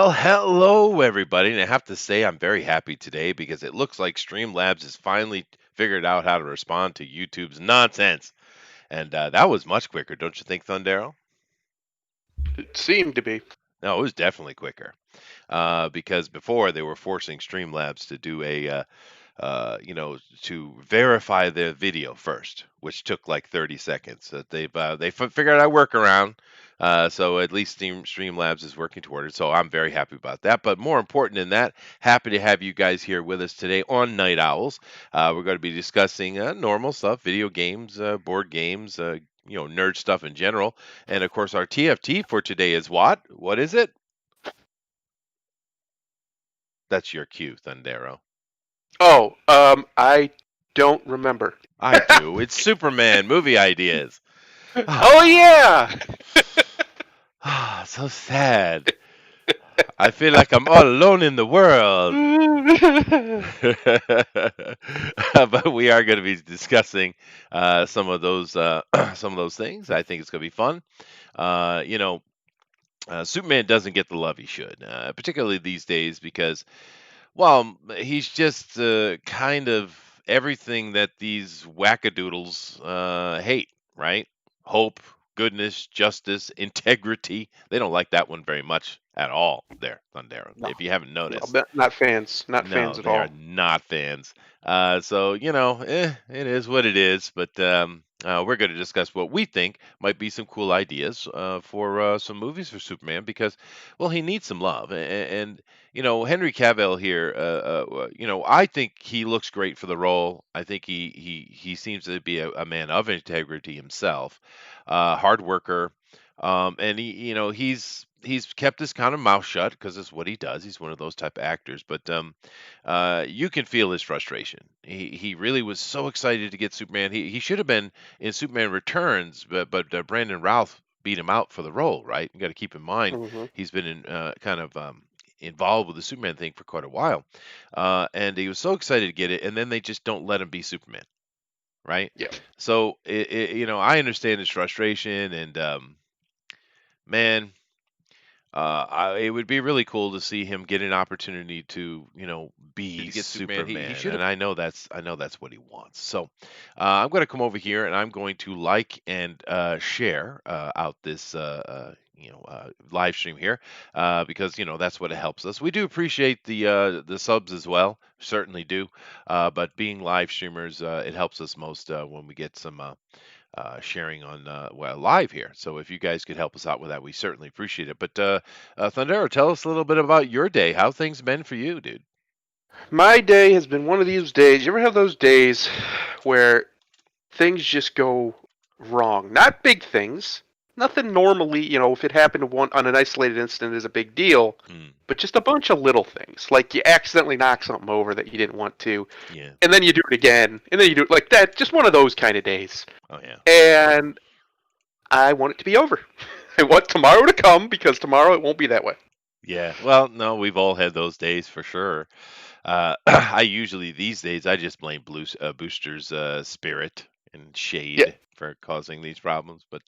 Well, hello everybody, and I have to say I'm very happy today because it looks like Streamlabs has finally figured out how to respond to YouTube's nonsense, and that was much quicker, don't you think, Thundero? It seemed to be. No, it was definitely quicker because before they were forcing Streamlabs to do to verify their video first, which took like 30 seconds. They've figured out a workaround. So at least Streamlabs is working toward it. So I'm very happy about that. But more important than that, happy to have you guys here with us today on Night Owls. We're going to be discussing normal stuff, video games, board games, nerd stuff in general. And of course, our TFT for today is what? What is it? That's your cue, Thundero. Oh, I don't remember. I do. It's Superman movie ideas. Oh yeah. So sad. I feel like I'm all alone in the world. But we are going to be discussing some of those some of those things. I think it's going to be fun. Uh, you know, Superman doesn't get the love he should, particularly these days, because well, he's just kind of everything that these wackadoodles hate, right? Hope, goodness, justice, integrity. They don't like that one very much at all there, Thundera, No, if you haven't no, noticed. not fans. Not No, fans at they are all. not fans. It is what it is. But we're going to discuss what we think might be some cool ideas for some movies for Superman because, well, he needs some love. And Henry Cavill here, I think he looks great for the role. I think he seems to be a man of integrity himself, hard worker. And he's kept his kind of mouth shut because it's what he does. He's one of those type of actors. But you can feel his frustration. He really was so excited to get Superman. He should have been in Superman Returns, but Brandon Routh beat him out for the role. Right? You got to keep in mind Hmm. he's been in kind of involved with the Superman thing for quite a while, and he was so excited to get it, and then they just don't let him be Superman. Right? Yeah. So I understand his frustration, and man, it would be really cool to see him get an opportunity to, be Get Superman. He Superman, should and have. I know that's what he wants. So, I'm going to come over here and I'm going to like and share out this, live stream here, because that's what it helps us. We do appreciate the subs as well, certainly do. But being live streamers, it helps us most when we get some. Sharing on live here. So if you guys could help us out with that, we certainly appreciate it. But Thundero, tell us a little bit about your day. How things been for you, dude? My day has been one of these days. You ever have those days where things just go wrong? Not big things. Nothing normally, if it happened one on an isolated incident is a big deal, Hmm. but just a bunch of little things. Like you accidentally knock something over that you didn't want to, Yeah. and then you do it again, and then you do it like that. Just one of those kind of days. Oh yeah. And I want it to be over. I want tomorrow to come because tomorrow it won't be that way. Yeah. Well, no, we've all had those days for sure. I usually these days I just blame Booster's spirit and Yeah, shade for causing these problems. But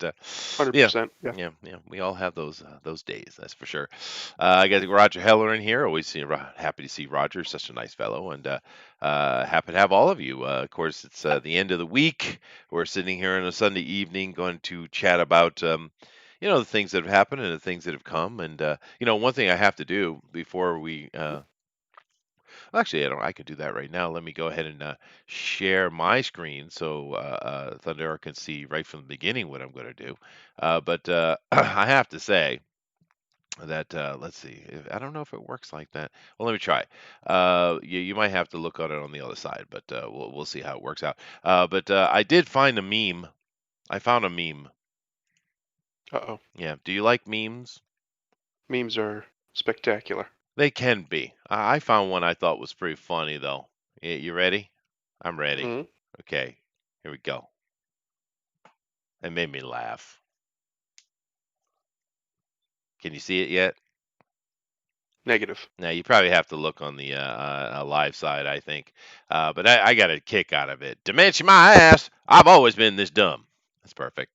hundred yeah, percent. Yeah. yeah, we all have those days. That's for sure. I got Roger Heller in here. Always happy to see Roger. Such a nice fellow, and happy to have all of you. Of course, it's the end of the week. We're sitting here on a Sunday evening, going to chat about. The things that have happened and the things that have come, and one thing I have to do before we actually, I don't. I could do that right now. Let me go ahead and share my screen so Thundera can see right from the beginning what I'm going to do. But I have to say that let's see. I don't know if it works like that. Well, let me try. You might have to look at it on the other side, but we'll see how it works out. But I did find a meme. I found a meme. Uh oh. Yeah. Do you like memes? Memes are spectacular. They can be. I found one I thought was pretty funny though. You ready? I'm ready. Hmm. Okay. Here we go. It made me laugh. Can you see it yet? Negative. Now you probably have to look on the live side, I think. But I got a kick out of it. Dimension my ass. I've always been this dumb. That's perfect.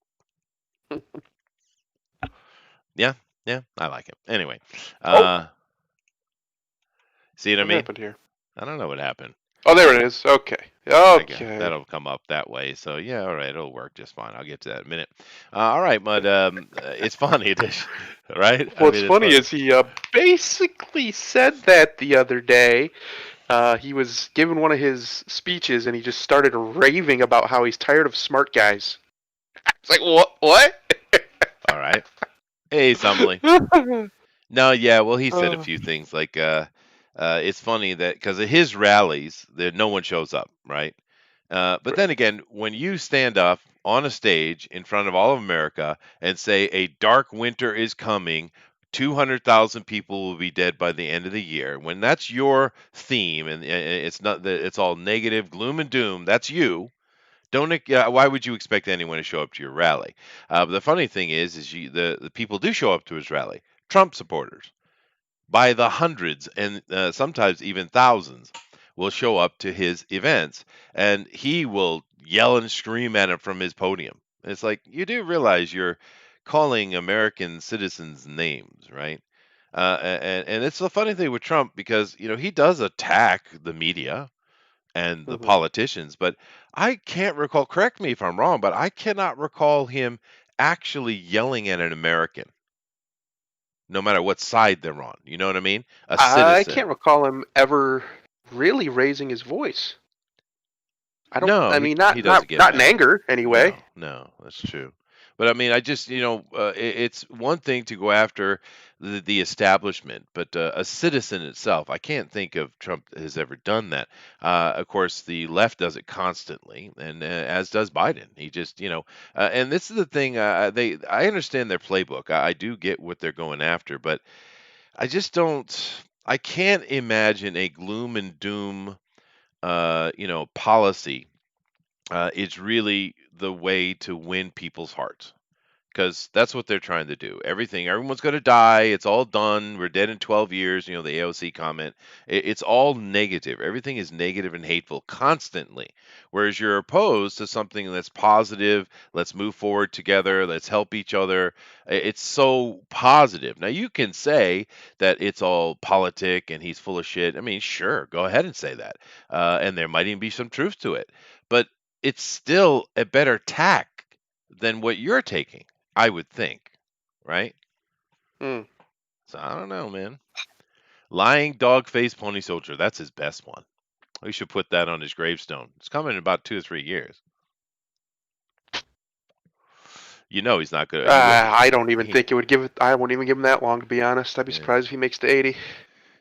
Yeah, yeah, I like it. Anyway, Oh, uh, See what I What mean? happened here? I don't know what happened. Oh, there it is. Okay. I guess Okay. that'll come up that way. So yeah, all right, it'll work just fine. I'll get to that in a minute. All right, but it's funny, right? I What's mean, it's funny funny. is he basically said that the other day. He was giving one of his speeches and he just started raving about how he's tired of smart guys. It's like, what? What? All right. Hey, Summerly. No, yeah, well, he said a few things like, it's funny that because of his rallies, that no one shows up, right? But Right. then again, when you stand up on a stage in front of all of America and say a dark winter is coming, 200,000 people will be dead by the end of the year, when that's your theme and it's not that it's all negative, gloom and doom, that's you. Don't why would you expect anyone to show up to your rally? But the funny thing is the people do show up to his rally. Trump supporters by the hundreds and sometimes even thousands will show up to his events and he will yell and scream at him from his podium. It's like you do realize you're calling American citizens names, right? And it's the funny thing with Trump because he does attack the media and the Mhm. politicians, but I can't recall. Correct me if I'm wrong, but I cannot recall him actually yelling at an American no matter what side they're on. You know what I mean? A I citizen. can't recall him ever really raising his voice. I don't. No, I he mean, he doesn't get not in mad. anger anyway. No, no, that's true. But I mean, I just, it's one thing to go after the establishment, but a citizen itself, I can't think of Trump has ever done that. Of course, the left does it constantly, and as does Biden. He just, and this is the thing. I understand their playbook. I do get what they're going after, but I just don't. I can't imagine a gloom and doom, policy is really the way to win people's hearts because that's what they're trying to do. Everyone's going to die. It's all done. We're dead in 12 years. The AOC comment. It's all negative. Everything is negative and hateful constantly. Whereas you're opposed to something that's positive. Let's move forward together. Let's help each other. It's so positive. Now, you can say that it's all politic and he's full of shit. I mean, sure, go ahead and say that. And there might even be some truth to it. But it's still a better tack than what you're taking. I would think, right? Hmm. So I don't know, man. Lying dog face pony soldier. That's his best one. We should put that on his gravestone. It's coming in about 2 or 3 years. He's not good. I don't even He think it would give it. I won't even give him that long, to be honest. I'd be yeah. surprised if he makes the 80.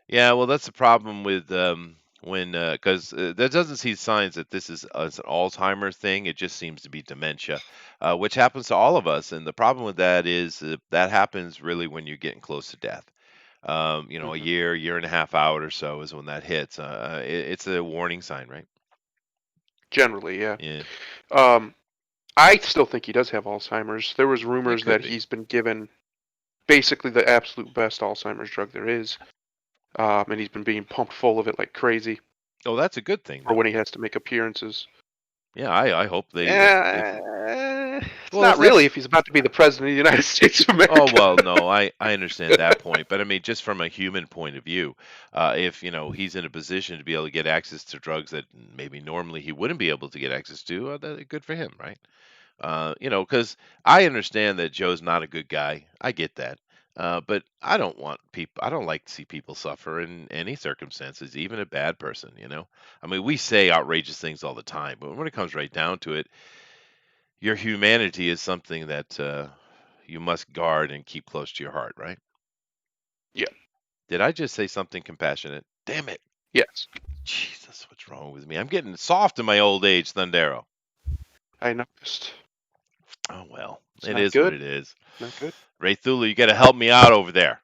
Yeah, well, that's the problem with when because that doesn't see signs that this is an Alzheimer's thing. It just seems to be dementia, which happens to all of us. And the problem with that is that happens really when you're getting close to death. A Hmm. year and a half out or so is when that hits. It's a warning sign, right? Generally, yeah. Yeah, Um, I still think he does have Alzheimer's. There was it rumors could that be. he's been given basically the absolute best Alzheimer's drug there is, and he's been being pumped full of it like crazy Oh, that's a good thing, for though. when he has to make appearances. Yeah, I hope they if It's well not if really that's if he's about to be the president of the United States of oh America. well no I understand that point, but I mean just from a human point of view, if he's in a position to be able to get access to drugs that maybe normally he wouldn't be able to get access to, good for him, right? Because I understand that Joe's not a good guy. I get that. But I don't want people, I don't like to see people suffer in any circumstances, even a bad person. I mean, we say outrageous things all the time, but when it comes right down to it, your humanity is something that you must guard and keep close to your heart, right? Yeah. Did I just say something compassionate? Damn it. Yes. Jesus, what's wrong with me? I'm getting soft in my old age, Thundero. I noticed. Oh, well, It's it not is what good. it is. Not good. Ray Thulu, you got to help me out over there.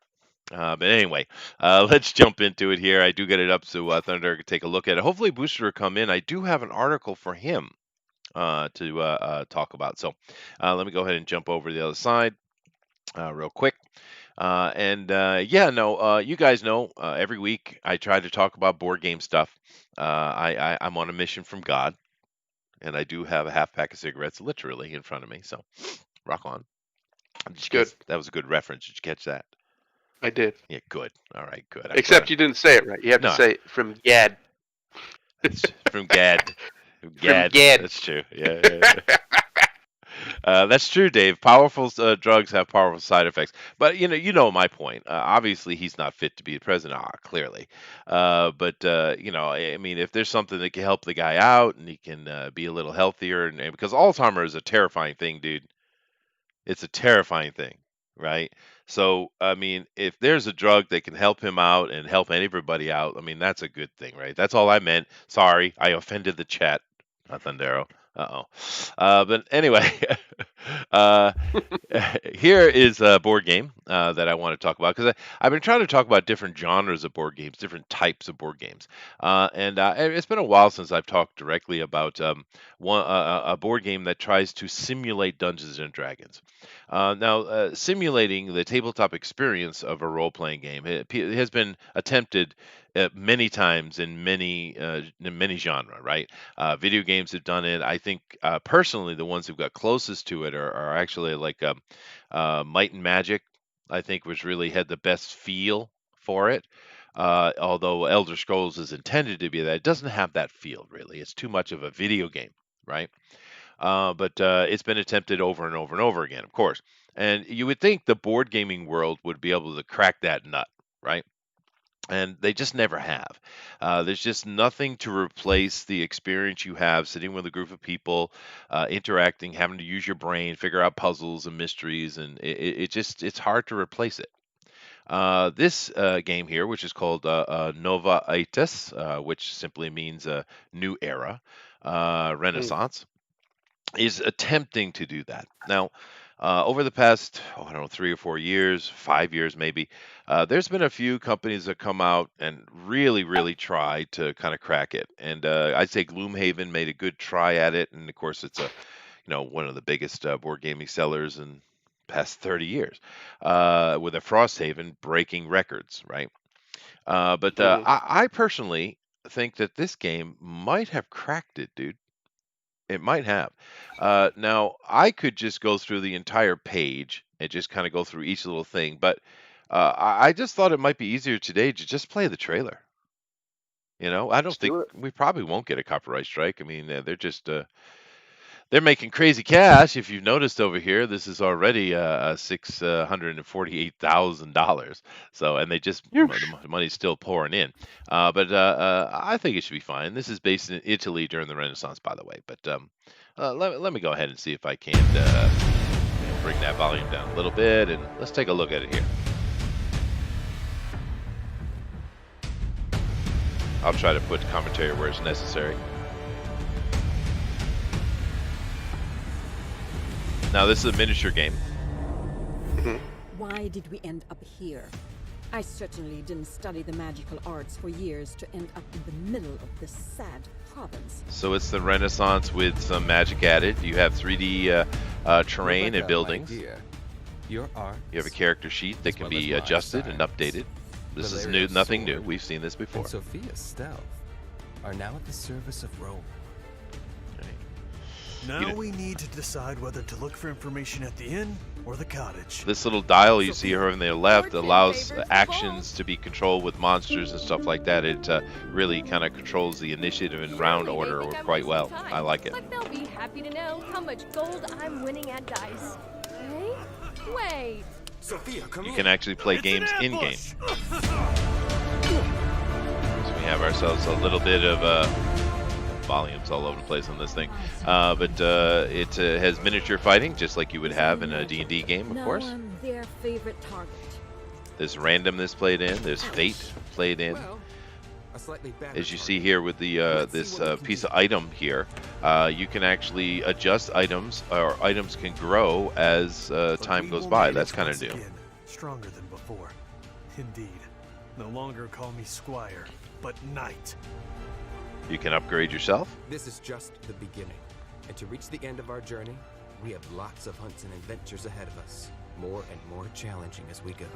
But anyway, let's jump into it here. I do get it up so Thunder can take a look at it. Hopefully, Booster will come in. I do have an article for him to talk about. So let me go ahead and jump over to the other side real quick. And yeah, no, you guys know every week I try to talk about board game stuff. I'm on a mission from God, and I do have a half pack of cigarettes literally in front of me. So rock on. Did It's you good. catch that was a good reference? Did you catch that? I did. Yeah, good. All right, good. I'm Except glad. you didn't say it right. You have to No, say it from Gad. it's from Gad. From From Gad. Gad. That's true. Yeah. That's true, Dave. Powerful drugs have powerful side effects, but you know my point. Obviously, he's not fit to be the president. Clearly, but I mean, if there's something that can help the guy out and he can be a little healthier, and because Alzheimer's is a terrifying thing, dude. It's a terrifying thing, right? So, I mean, if there's a drug that can help him out and help everybody out, I mean, that's a good thing, right? That's all I meant. Sorry, I offended the chat, Thundero. Uh-oh. But anyway, uh, here is a board game that I want to talk about because I've been trying to talk about different genres of board games, different types of board games, and it's been a while since I've talked directly about a board game that tries to simulate Dungeons and Dragons. Now, simulating the tabletop experience of a role-playing game it has been attempted many times in many genre, right? Video games have done it. I think personally, the ones who've got closest to it are actually like Might and Magic. I think was really had the best feel for it. Although Elder Scrolls is intended to be that, it doesn't have that feel really. It's too much of a video game, right? But it's been attempted over and over and over again, of course. And you would think the board gaming world would be able to crack that nut, right? And they just never have. There's just nothing to replace the experience you have sitting with a group of people, interacting, having to use your brain, figure out puzzles and mysteries, and it's hard to replace it. This game here, which is called Nova Itis, which simply means a new era, Mm. Renaissance, is attempting to do that. Now, over the past, I don't know, 3 or 4 years, 5 years maybe, there's been a few companies that come out and really, really try to kind of crack it. And I'd say Gloomhaven made a good try at it, and of course, it's one of the biggest board gaming sellers in past 30 years, with a Frosthaven breaking records, right? But Mhm. I personally think that this game might have cracked it, dude. It might have. Now, I could just go through the entire page and just kind of go through each little thing, but I just thought it might be easier today to just play the trailer. I don't Let's think do it. we probably won't get a copyright strike. I mean, they're making crazy cash. If you've noticed over here, this is already $648,000. So, and they just Yeesh. the money's still pouring in. But I think it should be fine. This is based in Italy during the Renaissance, by the way. But let me go ahead and see if I can't bring that volume down a little bit, and let's take a look at it here. I'll try to put commentary where it's necessary. Now, this is a miniature game. Mhm. Why did we end up here? I certainly didn't study the magical arts for years to end up in the middle of this sad province. So it's the Renaissance with some magic added. You have 3D terrain and Rebecca, my buildings. dear, your art. You have a character sheet that as can well be as my adjusted and science, updated. This is Valeria's nothing new. sword, We've seen this before. and Sophia's stealth are now at the service of Rome. Right. Now You know- we need to decide whether to look for information at the inn or the cottage. This little dial you see here on the left Fortune allows favors the actions to be controlled with monsters and stuff like that. It really kind of controls the initiative and round Surely they order think I'm quite well. wasting time, I like it. But they'll be happy to know how much gold I'm winning at dice. Hey? Wait. Sophia, come You can actually play games in game. So we have ourselves a little bit of volumes all over the place on this thing, but it has miniature fighting just like you would have in a D&D game, of Now course. I'm their favorite target. There's randomness played in, there's fate played in. Well, a slightly better As you see target. here with the Let's see this what we can piece do. of item here, you can actually adjust items, or items can grow as But time we goes will by. meet That's us kind of once new. again, stronger than before. Indeed. No longer call me Squire, but Knight. You can upgrade yourself. This is just the beginning. And to reach the end of our journey, we have lots of hunts and adventures ahead of us. More and more challenging as we go.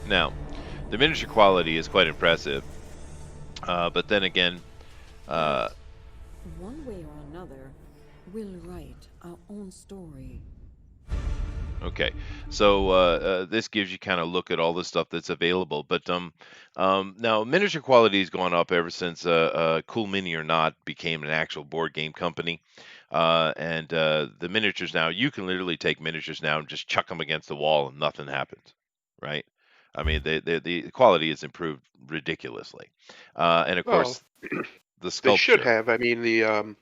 Now, the miniature quality is quite impressive, but then again, One way or another, we'll write our own story. Okay, so this gives you kind of look at all the stuff that's available. But now miniature quality has gone up ever since Cool Mini or Not became an actual board game company. And the miniatures now, you can literally take miniatures now and just chuck them against the wall and nothing happens, right? I mean, the quality has improved ridiculously. And of Well, course, the they should sculpture. have. I mean, the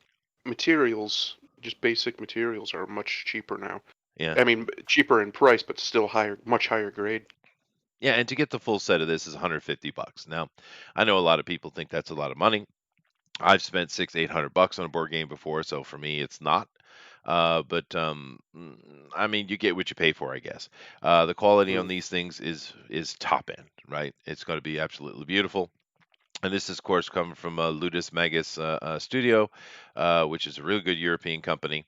materials, just basic materials, are much cheaper now. Yeah. I mean, cheaper in price, but still higher, much higher grade. Yeah, and to get the full set of this is 150 bucks. Now, I know a lot of people think that's a lot of money. I've spent 800 bucks on a board game before, so for me, it's not. But I mean, you get what you pay for, I guess. The quality on Mm. these things is top end, right? It's going to be absolutely beautiful. And this is, of course, coming from Ludus Magus Studio, which is a really good European company,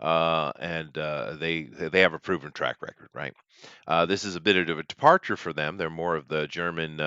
and they have a proven track record, right? This is a bit of a departure for them. They're more of the German,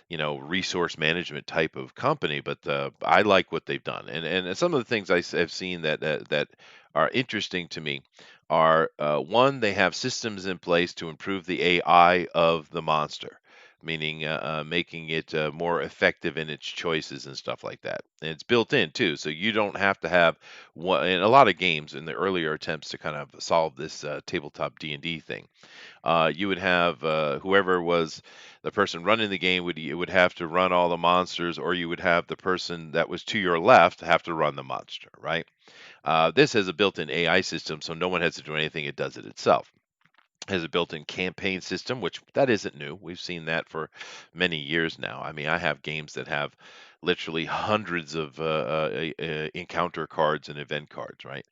resource management type of company, but I like what they've done. And some of the things have seen that are interesting to me are one, they have systems in place to improve the AI of the monster. Meaning making it more effective in its choices and stuff like that. And it's built in too, so you don't have to have one. In a lot of games, in the earlier attempts to kind of solve this tabletop D&D thing, you would have whoever was the person running the game would have to run all the monsters, or you would have the person that was to your left have to run the monster, right? This has a built-in AI system, so no one has to do anything; it does it itself. Has a built-in campaign system, which that isn't new. We've seen that for many years now. I mean, I have games that have literally hundreds of encounter cards and event cards, right?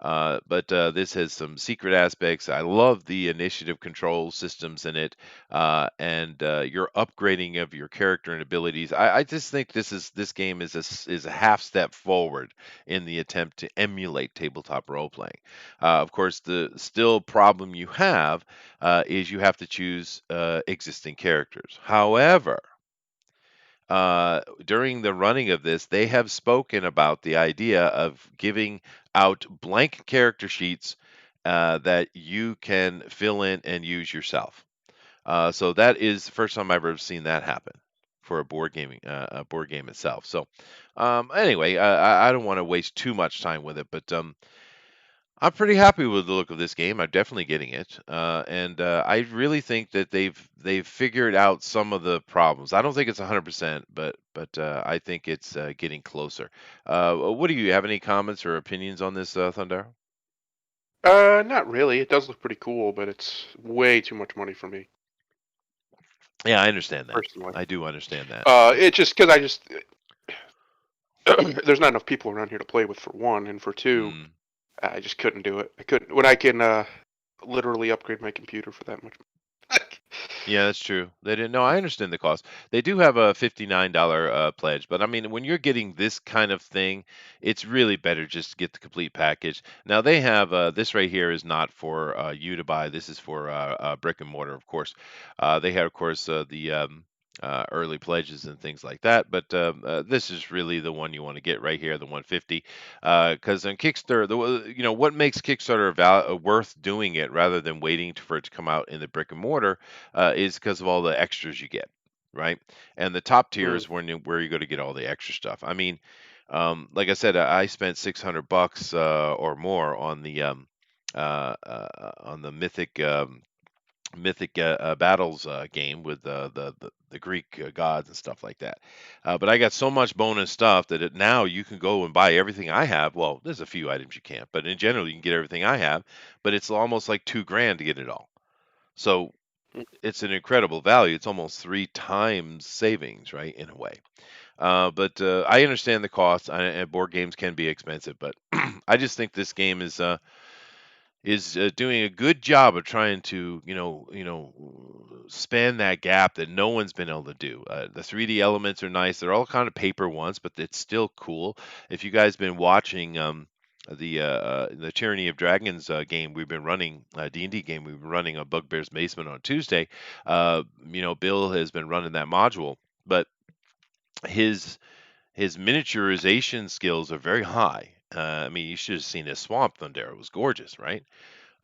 But this has some secret aspects. I love the initiative control systems in it, and your upgrading of your character and abilities. I just think this game is a half step forward in the attempt to emulate tabletop role playing. Of course, the still problem you have is you have to choose existing characters. However, during the running of this, they have spoken about the idea of giving out blank character sheets that you can fill in and use yourself. So that is the first time I've ever seen that happen for a board game itself. So anyway, I don't want to waste too much time with it, but I'm pretty happy with the look of this game. I'm definitely getting it, and I really think that they've figured out some of the problems. I don't think it's 100%, but I think it's getting closer. What do you have any comments or opinions on this, Thunder? Not really. It does look pretty cool, but it's way too much money for me Yeah, I understand that. personally. I do understand that. It's just because there's not enough people around here to play with for one, and for two, Mm. I just couldn't do it. I couldn't when I can literally upgrade my computer for that much. Yeah, that's true. They didn't know. I understand the cost. They do have a $59 pledge, but I mean, when you're getting this kind of thing, it's really better just to get the complete package. Now they have this right here is not for you to buy. This is for brick and mortar, of course. They have, of course, the early pledges and things like that. But this is really the one you want to get right here, the 150. Because on Kickstarter, what makes Kickstarter worth doing it rather than waiting for it to come out in the brick and mortar is because of all the extras you get, right? And the top tier Mm. is where you go to get all the extra stuff. I mean, like I said, I spent 600 bucks or more on the Mythic Battles game with the Greek gods and stuff like that. But I got so much bonus stuff that now you can go and buy everything I have. Well, there's a few items you can't, but in general, you can get everything I have. But it's almost like 2 grand to get it all. So Mm. it's an incredible value. It's almost 3 times savings, right, in a way. But I understand the cost. And board games can be expensive, but I just think this game is doing a good job of trying to span that gap that no one's been able to do. The 3D elements are nice. They're all kind of paper ones, but it's still cool. If you guys been watching the Tyranny of Dragons game we've been running, D&D game we've been running on Bugbear's Basement on Tuesday, Bill has been running that module, but his miniaturization skills are very high, I mean, you should have seen his swamp Thundera. It was gorgeous, right?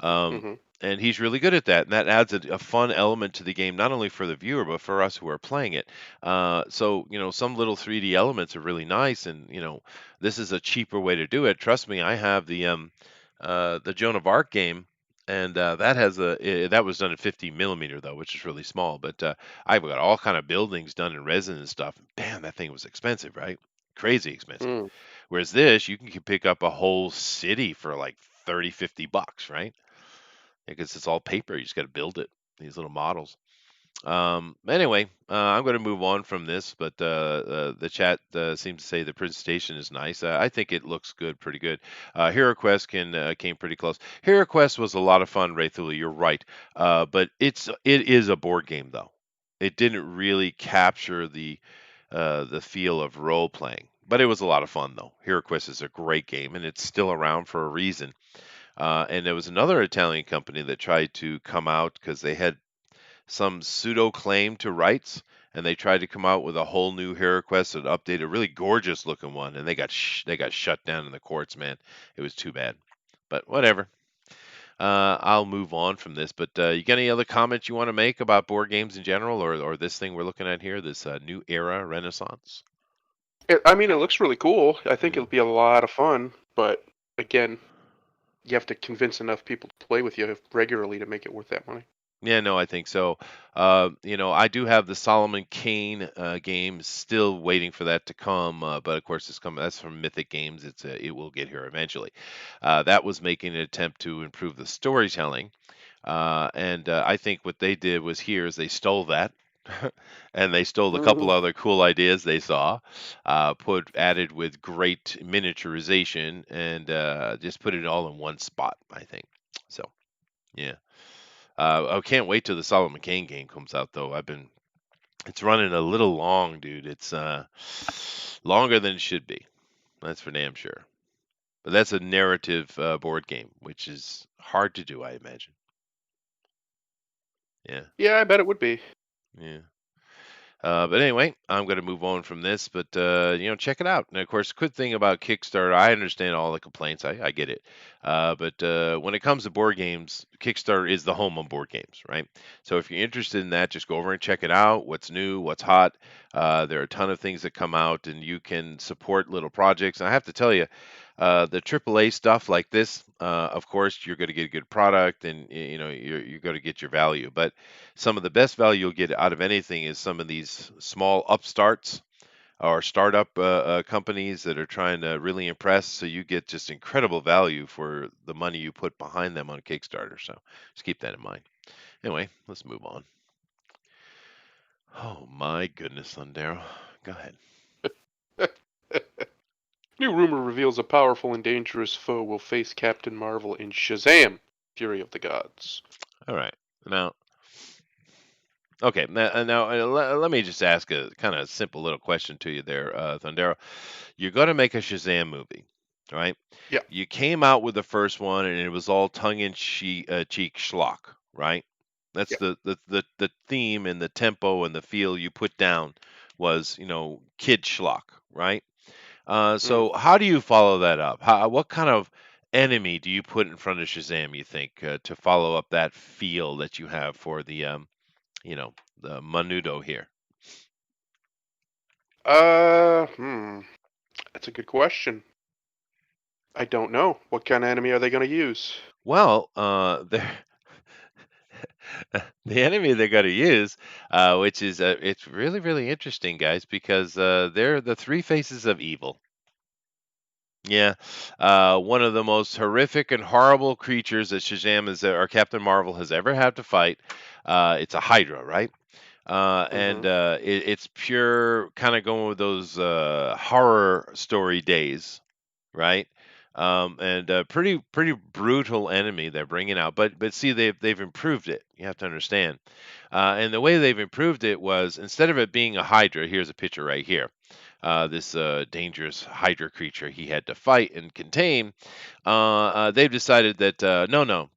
Um, Hmm. and he's really good at that, and that adds a fun element to the game, not only for the viewer but for us who are playing it. So some little 3D elements are really nice, and this is a cheaper way to do it. Trust me, I have the Joan of Arc game, and that was done in 50 millimeter though, which is really small. But I've got all kind of buildings done in resin and stuff. Damn, that thing was expensive, right? Crazy expensive. Mm. Whereas this, you can pick up a whole city for like 30, $50, right? Because it's all paper. You just got to build it. These little models. Anyway, I'm going to move on from this, but the chat seems to say the presentation is nice. I think it looks good, pretty good. Hero Quest came pretty close. Hero Quest was a lot of fun, Wraithuli. You're right, but it is a board game though. It didn't really capture the feel of role playing, but it was a lot of fun though. Hero Quest is a great game, and it's still around for a reason. And there was another Italian company that tried to come out because they had some pseudo claim to rights, and they tried to come out with a whole new Hero Quest, an update, a really gorgeous looking one, and they got shut down in the courts. Man, it was too bad. But whatever. I'll move on from this. But you got any other comments you want to make about board games in general, or this thing we're looking at here, this new era renaissance? I mean, it looks really cool. I think it'll be a lot of fun, but again, you have to convince enough people to play with you regularly to make it worth that money. Yeah, no, I think so. I do have the Solomon Kane game, still waiting for that to come. But of course, it's coming. That's from Mythic Games. It will get here eventually. That was making an attempt to improve the storytelling, and I think what they did was here is they stole that, and they stole a couple Mhm. other cool ideas they saw, added with great miniaturization, and just put it all in one spot. I think so. Yeah. I can't wait till the Solomon Kane game comes out, though. It's running a little long, dude. It's longer than it should be. That's for damn sure. But that's a narrative board game, which is hard to do, I imagine. Yeah, Yeah, I bet it would be. yeah. But anyway, I'm going to move on from this. But check it out. And of course, the good thing about Kickstarter, I understand all the complaints. I get it. But when it comes to board games, Kickstarter is the home on board games, right? So if you're interested in that, just go over and check it out. What's new? What's hot? There are a ton of things that come out, and you can support little projects. And I have to tell you, the AAA stuff like this, of course, you're going to get a good product, and you're going to get your value. But some of the best value you'll get out of anything is some of these small upstarts or startup companies that are trying to really impress. So you get just incredible value for the money you put behind them on Kickstarter. So just keep that in mind. Anyway, let's move on. Oh my goodness, Thundero. Go ahead. New rumor reveals a powerful and dangerous foe will face Captain Marvel in Shazam! Fury of the Gods. All right. Now, okay. Let me just ask a kind of simple little question to you there, Thundero. You're going to make a Shazam movie, right? Yeah. You came out with the first one, and it was all tongue-in-cheek schlock, right? That's Yeah. the theme and the tempo and the feel you put down was, kid schlock, right? So how do you follow that up? What kind of enemy do you put in front of Shazam, you think, to follow up that feel that you have for the Menudo here? That's a good question. I don't know. What kind of enemy are they going to use? Well, they're the enemy they're going to use, which is it's really really interesting, guys, because they're the three faces of evil. Yeah, one of the most horrific and horrible creatures that Shazam or Captain Marvel has ever had to fight. It's a Hydra, right? And Mhm. it's pure kind of going with those horror story days, right? And pretty brutal enemy they're bringing out. But see, they've improved it. You have to understand. And the way they've improved it was instead of it being a Hydra, here's a picture right here. This dangerous Hydra creature he had to fight and contain. They've decided that no,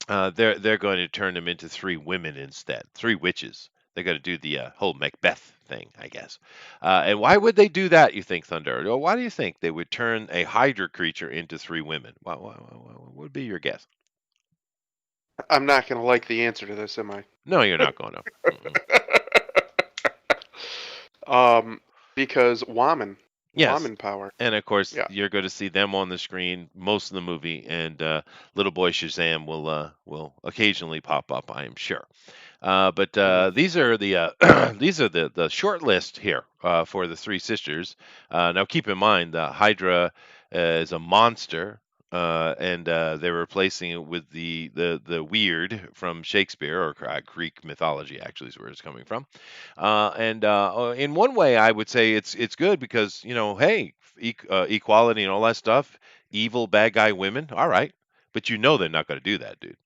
they're going to turn them into three women instead, three witches They got to do the whole Macbeth thing, I guess. And why would they do that? You think, Thunder? Or why do you think they would turn a Hydra creature into three women? What would be your guess? I'm not going to like the answer to this, am I? No, you're not going to. Because woman. Yes. Woman power. And of course, Yeah. you're going to see them on the screen most of the movie, and little boy Shazam will occasionally pop up, I am sure. But these are the these are the short list here for the three sisters. Now, keep in mind, Hydra is a monster, and they're replacing it with the weird from Shakespeare or Greek mythology. Actually, is where it's coming from. And in one way, I would say it's good because hey, equality and all that stuff. Evil bad guy women, all right, but they're not going to do that, dude.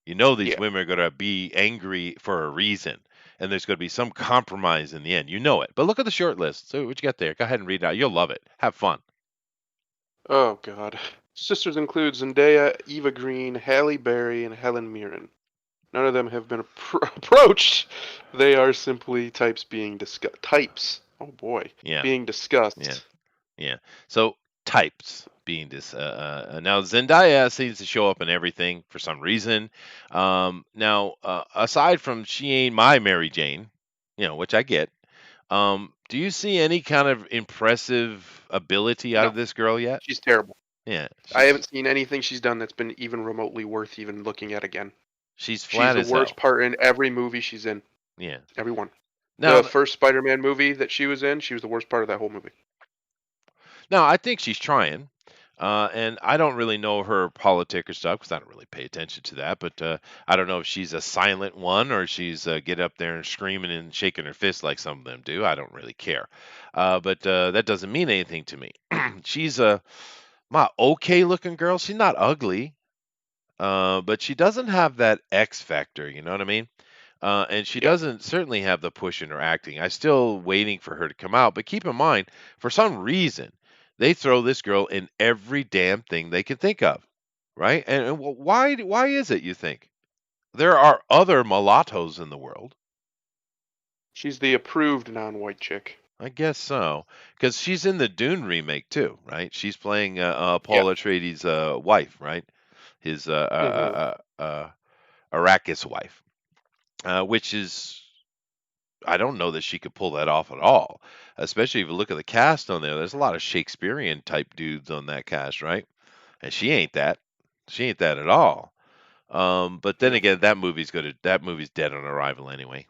These Yeah. women are going to be angry for a reason, and there's going to be some compromise in the end. You know it. But look at the short list. So what you got there? Go ahead and read it out. You'll love it. Have fun. Oh, God. Sisters include Zendaya, Eva Green, Halle Berry, and Helen Mirren. None of them have been approached. They are simply types being discussed. Types. Oh, boy. Yeah. Being discussed. Yeah. Yeah. So types being this. Now Zendaya seems to show up in everything for some reason. Now, aside from she ain't my Mary Jane, which I get. Do you see any kind of impressive ability out No. of this girl yet? She's terrible. Yeah. I haven't seen anything she's done that's been even remotely worth even looking at again. She's flat She's as the worst hell. part in every movie she's in. Yeah. Every one. Now, The first Spider-Man movie that she was in, she was the worst part of that whole movie. now I think she's trying. And I don't really know her politic or stuff because I don't really pay attention to that. But I don't know if she's a silent one or she's get up there and screaming and shaking her fist like some of them do. I don't really care. But that doesn't mean anything to me. She's my okay looking girl. She's not ugly, but she doesn't have that X factor. You know what I mean? And she Yep. doesn't certainly have the push in her acting. I'm still waiting for her to come out. But keep in mind, for some reason, they throw this girl in every damn thing they can think of, right? And why is it, you think? There are other mulattoes in the world. She's the approved non-white chick. I guess so, because she's in the Dune remake too, right? She's playing Paul Atreides' wife, right? His Arrakis wife, which is I don't know that she could pull that off at all. Especially if you look at the cast on there. There's a lot of Shakespearean type dudes on that cast, right? And she ain't that. She ain't that at all. But then again, that movie's dead on arrival anyway.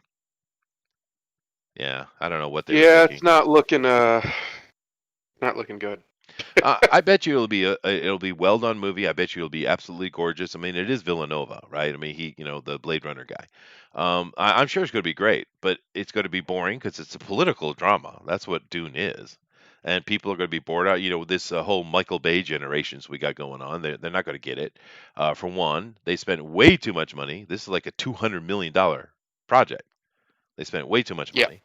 Yeah, I don't know what they were Yeah, thinking. it's not looking good. I bet you it'll be well done movie. I bet you it'll be absolutely gorgeous. I mean, it is Villanova, right? I mean, he, the Blade Runner guy. I'm sure it's going to be great, but it's going to be boring because it's a political drama. That's what Dune is, and people are going to be bored out. This whole Michael Bay generations we got going on. They're not going to get it. For one, they spent way too much money. This is like a $200 million project. They spent way too much money.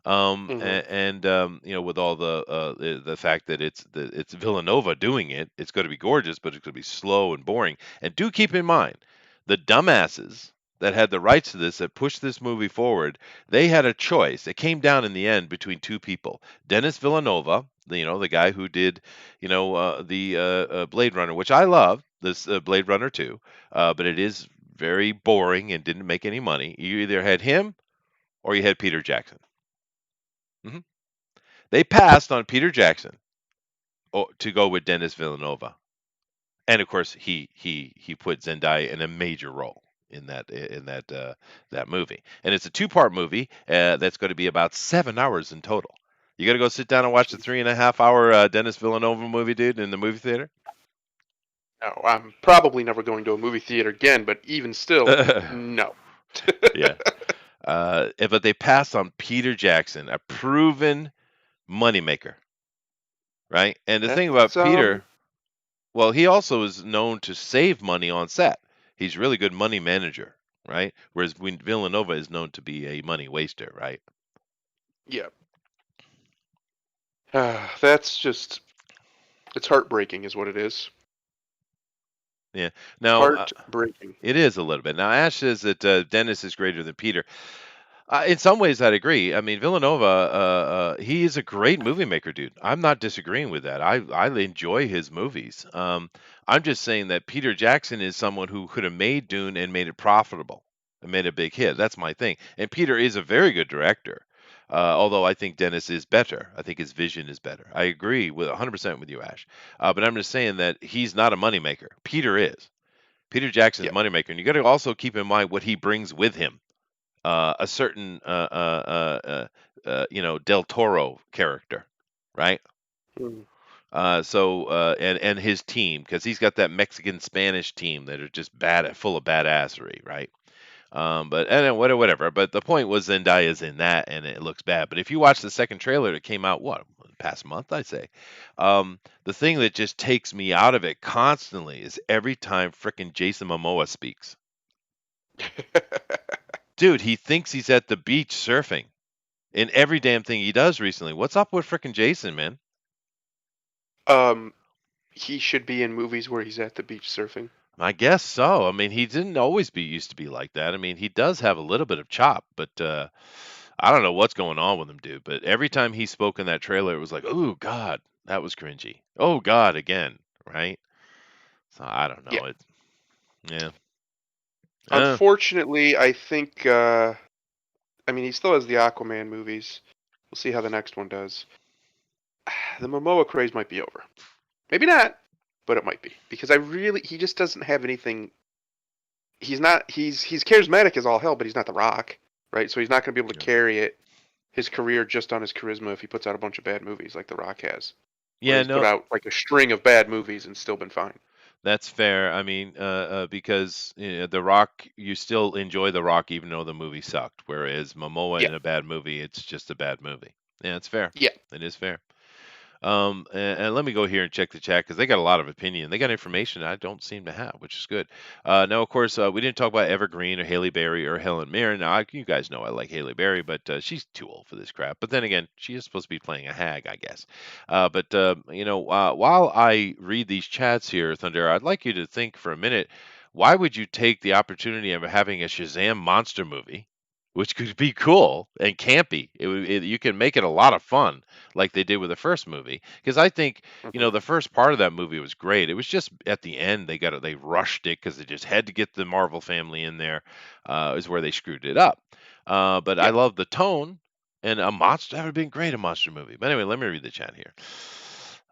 And with all the fact that it's Villanova doing it, it's going to be gorgeous, but it's going to be slow and boring. And do keep in mind, the dumbasses that had the rights to this, that pushed this movie forward, they had a choice. It came down in the end between two people: Dennis Villanova, the guy who did, the Blade Runner, which I love, this Blade Runner 2, but it is very boring and didn't make any money. You either had him or you had Peter Jackson. They passed on Peter Jackson to go with Dennis Villanova, and of course he put Zendaya in a major role in that movie. And it's a two-part movie that's going to be about 7 hours in total. You got to go sit down and watch the 3.5 hour Dennis Villanova movie, dude, in the movie theater. No, I'm probably never going to a movie theater again, but even still, no. Yeah. But they passed on Peter Jackson, a proven moneymaker, right? And the thing about Peter, well, he also is known to save money on set. He's a really good money manager, right? Whereas Villanova is known to be a money waster, right? Yeah. That's just, it's heartbreaking is what it is. Yeah. Now, heartbreaking. It is a little bit. Now, Ash says that Dennis is greater than Peter. In some ways, I'd agree. I mean, Villanova, he is a great movie maker, dude. I'm not disagreeing with that. I enjoy his movies. I'm just saying that Peter Jackson is someone who could have made Dune and made it profitable and made a big hit. That's my thing. And Peter is a very good director. Although I think Dennis is better. I think his vision is better. I agree with 100% with you, Ash. But I'm just saying that he's not a moneymaker. Peter is. Peter Jackson's Yeah. moneymaker. And you got to also keep in mind what he brings with him, a certain Del Toro character, right? Mm. And his team, because he's got that Mexican Spanish team that are just full of badassery, right? But and then whatever. But the point was Zendaya's in that, and it looks bad. But if you watch the second trailer that came out, past month, I'd say, the thing that just takes me out of it constantly is every time frickin' Jason Momoa speaks. Dude, he thinks he's at the beach surfing in every damn thing he does recently. What's up with frickin' Jason, man? He should be in movies where he's at the beach surfing. I guess so. I mean, he didn't always used to be like that. I mean, he does have a little bit of chop, but I don't know what's going on with him, dude. But every time he spoke in that trailer, it was like, oh God, that was cringy. Oh God, again, right? So I don't Yeah. know. Yeah. Unfortunately, I think. I mean, he still has the Aquaman movies. We'll see how the next one does. The Momoa craze might be over. Maybe not, but it might be because he just doesn't have anything. He's not. He's charismatic as all hell, but he's not The Rock, right? So he's not going to be able to carry his career just on his charisma if he puts out a bunch of bad movies like The Rock has. Yeah, he's put out like a string of bad movies and still been fine. That's fair. I mean, because The Rock, you still enjoy The Rock even though the movie sucked. Whereas Momoa Yeah. in a bad movie, it's just a bad movie. Yeah, it's fair. Yeah. It is fair. And let me go here and check the chat because they got a lot of opinion. They got information I don't seem to have, which is good. Now, of course, we didn't talk about Evergreen or Haley Berry or Helen Mirren. Now, you guys know I like Haley Berry, but she's too old for this crap. But then again, she is supposed to be playing a hag, I guess. While I read these chats here, Thunder, I'd like you to think for a minute. Why would you take the opportunity of having a Shazam monster movie, which could be cool and campy? You can make it a lot of fun, like they did with the first movie. Because I think the first part of that movie was great. It was just at the end they rushed it because they just had to get the Marvel family in there. Is where they screwed it up. But I love the tone, and a monster that would have been great, a monster movie. But anyway, let me read the chat here.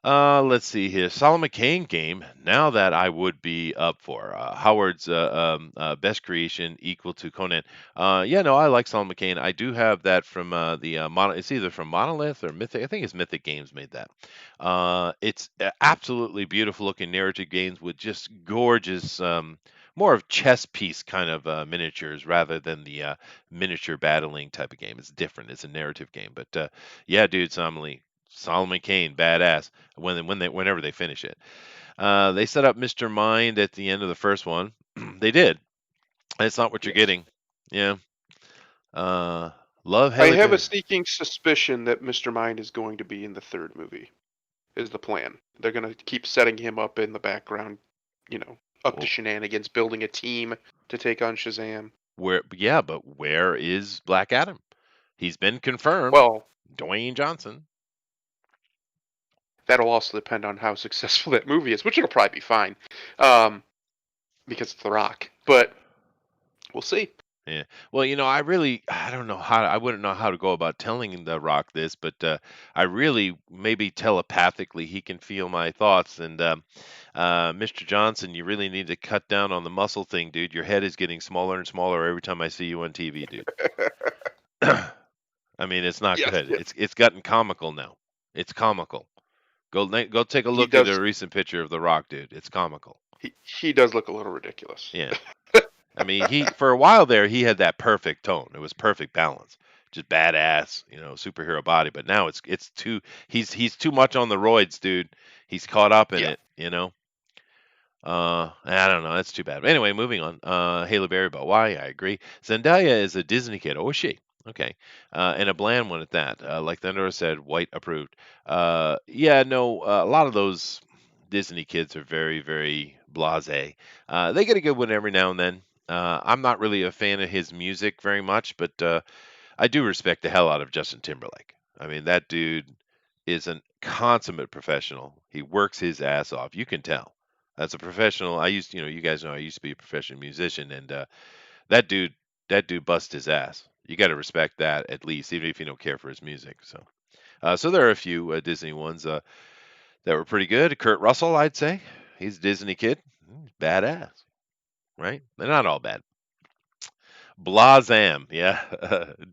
Let's see here. Solomon Kane game. Now that I would be up for Howard's best creation equal to Conan. Yeah, no, I like Solomon Kane. I do have that from it's either from Monolith or Mythic. I think it's Mythic Games made that. It's absolutely beautiful looking narrative games with just gorgeous. More of chess piece kind of miniatures rather than the miniature battling type of game. It's different. It's a narrative game. But yeah, dude, Solomon Kane, badass. Whenever they finish it, they set up Mr. Mind at the end of the first one. They did. That's not what you're getting. Yeah. Love. I have a sneaking suspicion that Mr. Mind is going to be in the third movie. Is the plan? They're going to keep setting him up in the background, up to shenanigans, building a team to take on Shazam. But where is Black Adam? He's been confirmed. Well, Dwayne Johnson. That'll also depend on how successful that movie is, which it'll probably be fine, because it's The Rock. But we'll see. Yeah. Well, I don't know I wouldn't know how to go about telling The Rock this, but I really maybe telepathically he can feel my thoughts. And Mr. Johnson, you really need to cut down on the muscle thing, dude. Your head is getting smaller and smaller every time I see you on TV, dude. I mean, it's not good. Yeah. It's gotten comical now. It's comical. Go take a look at a recent picture of The Rock, dude. It's comical. He does look a little ridiculous. Yeah. I mean, for a while there, he had that perfect tone. It was perfect balance, just badass, superhero body. But now he's too much on the roids, dude. He's caught up in it, I don't know. That's too bad. But anyway, moving on. Haley Berry, but why? I agree. Zendaya is a Disney kid. Oh, is she? Okay. And a bland one at that. Like Thunder said, white approved. A lot of those Disney kids are very, very blasé. They get a good one every now and then. I'm not really a fan of his music very much, but I do respect the hell out of Justin Timberlake. I mean, that dude is a consummate professional. He works his ass off. You can tell. As a professional, you guys know I used to be a professional musician, and that dude, that dude busts his ass. You got to respect that at least, even if you don't care for his music. So there are a few Disney ones that were pretty good. Kurt Russell, I'd say, he's a Disney kid, badass, right? They're not all bad. Blazam, yeah,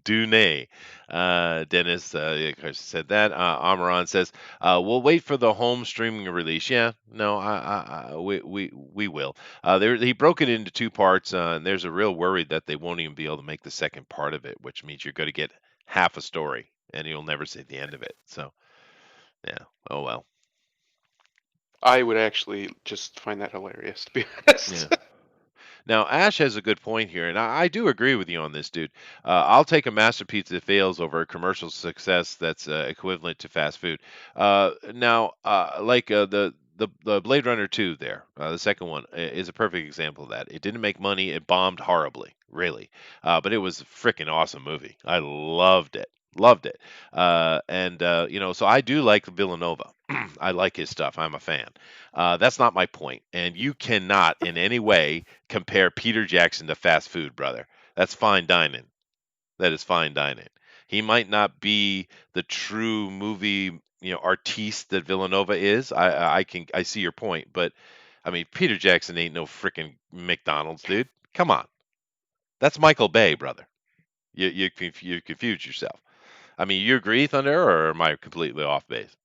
Dune. Dennis, of course, said that. Amaran says, "We'll wait for the home streaming release." Yeah, no, we will. He broke it into two parts, and there's a real worry that they won't even be able to make the second part of it, which means you're going to get half a story, and you'll never see the end of it. So, yeah, oh well. I would actually just find that hilarious, to be honest. Yeah. Now, Ash has a good point here, and I do agree with you on this, dude. I'll take a masterpiece that fails over a commercial success that's equivalent to fast food. The Blade Runner 2 there, the second one, is a perfect example of that. It didn't make money, it bombed horribly, really. But it was a freaking awesome movie. I loved it. Loved it. So I do like Villanova. I like his stuff. I'm a fan. That's not my point. And you cannot in any way compare Peter Jackson to fast food, brother. That's fine dining. That is fine dining. He might not be the true movie, artiste that Villanova is. I see your point, but I mean, Peter Jackson ain't no freaking McDonald's, dude. Come on, that's Michael Bay, brother. You confuse yourself. I mean, you agree, Thunder, or am I completely off base?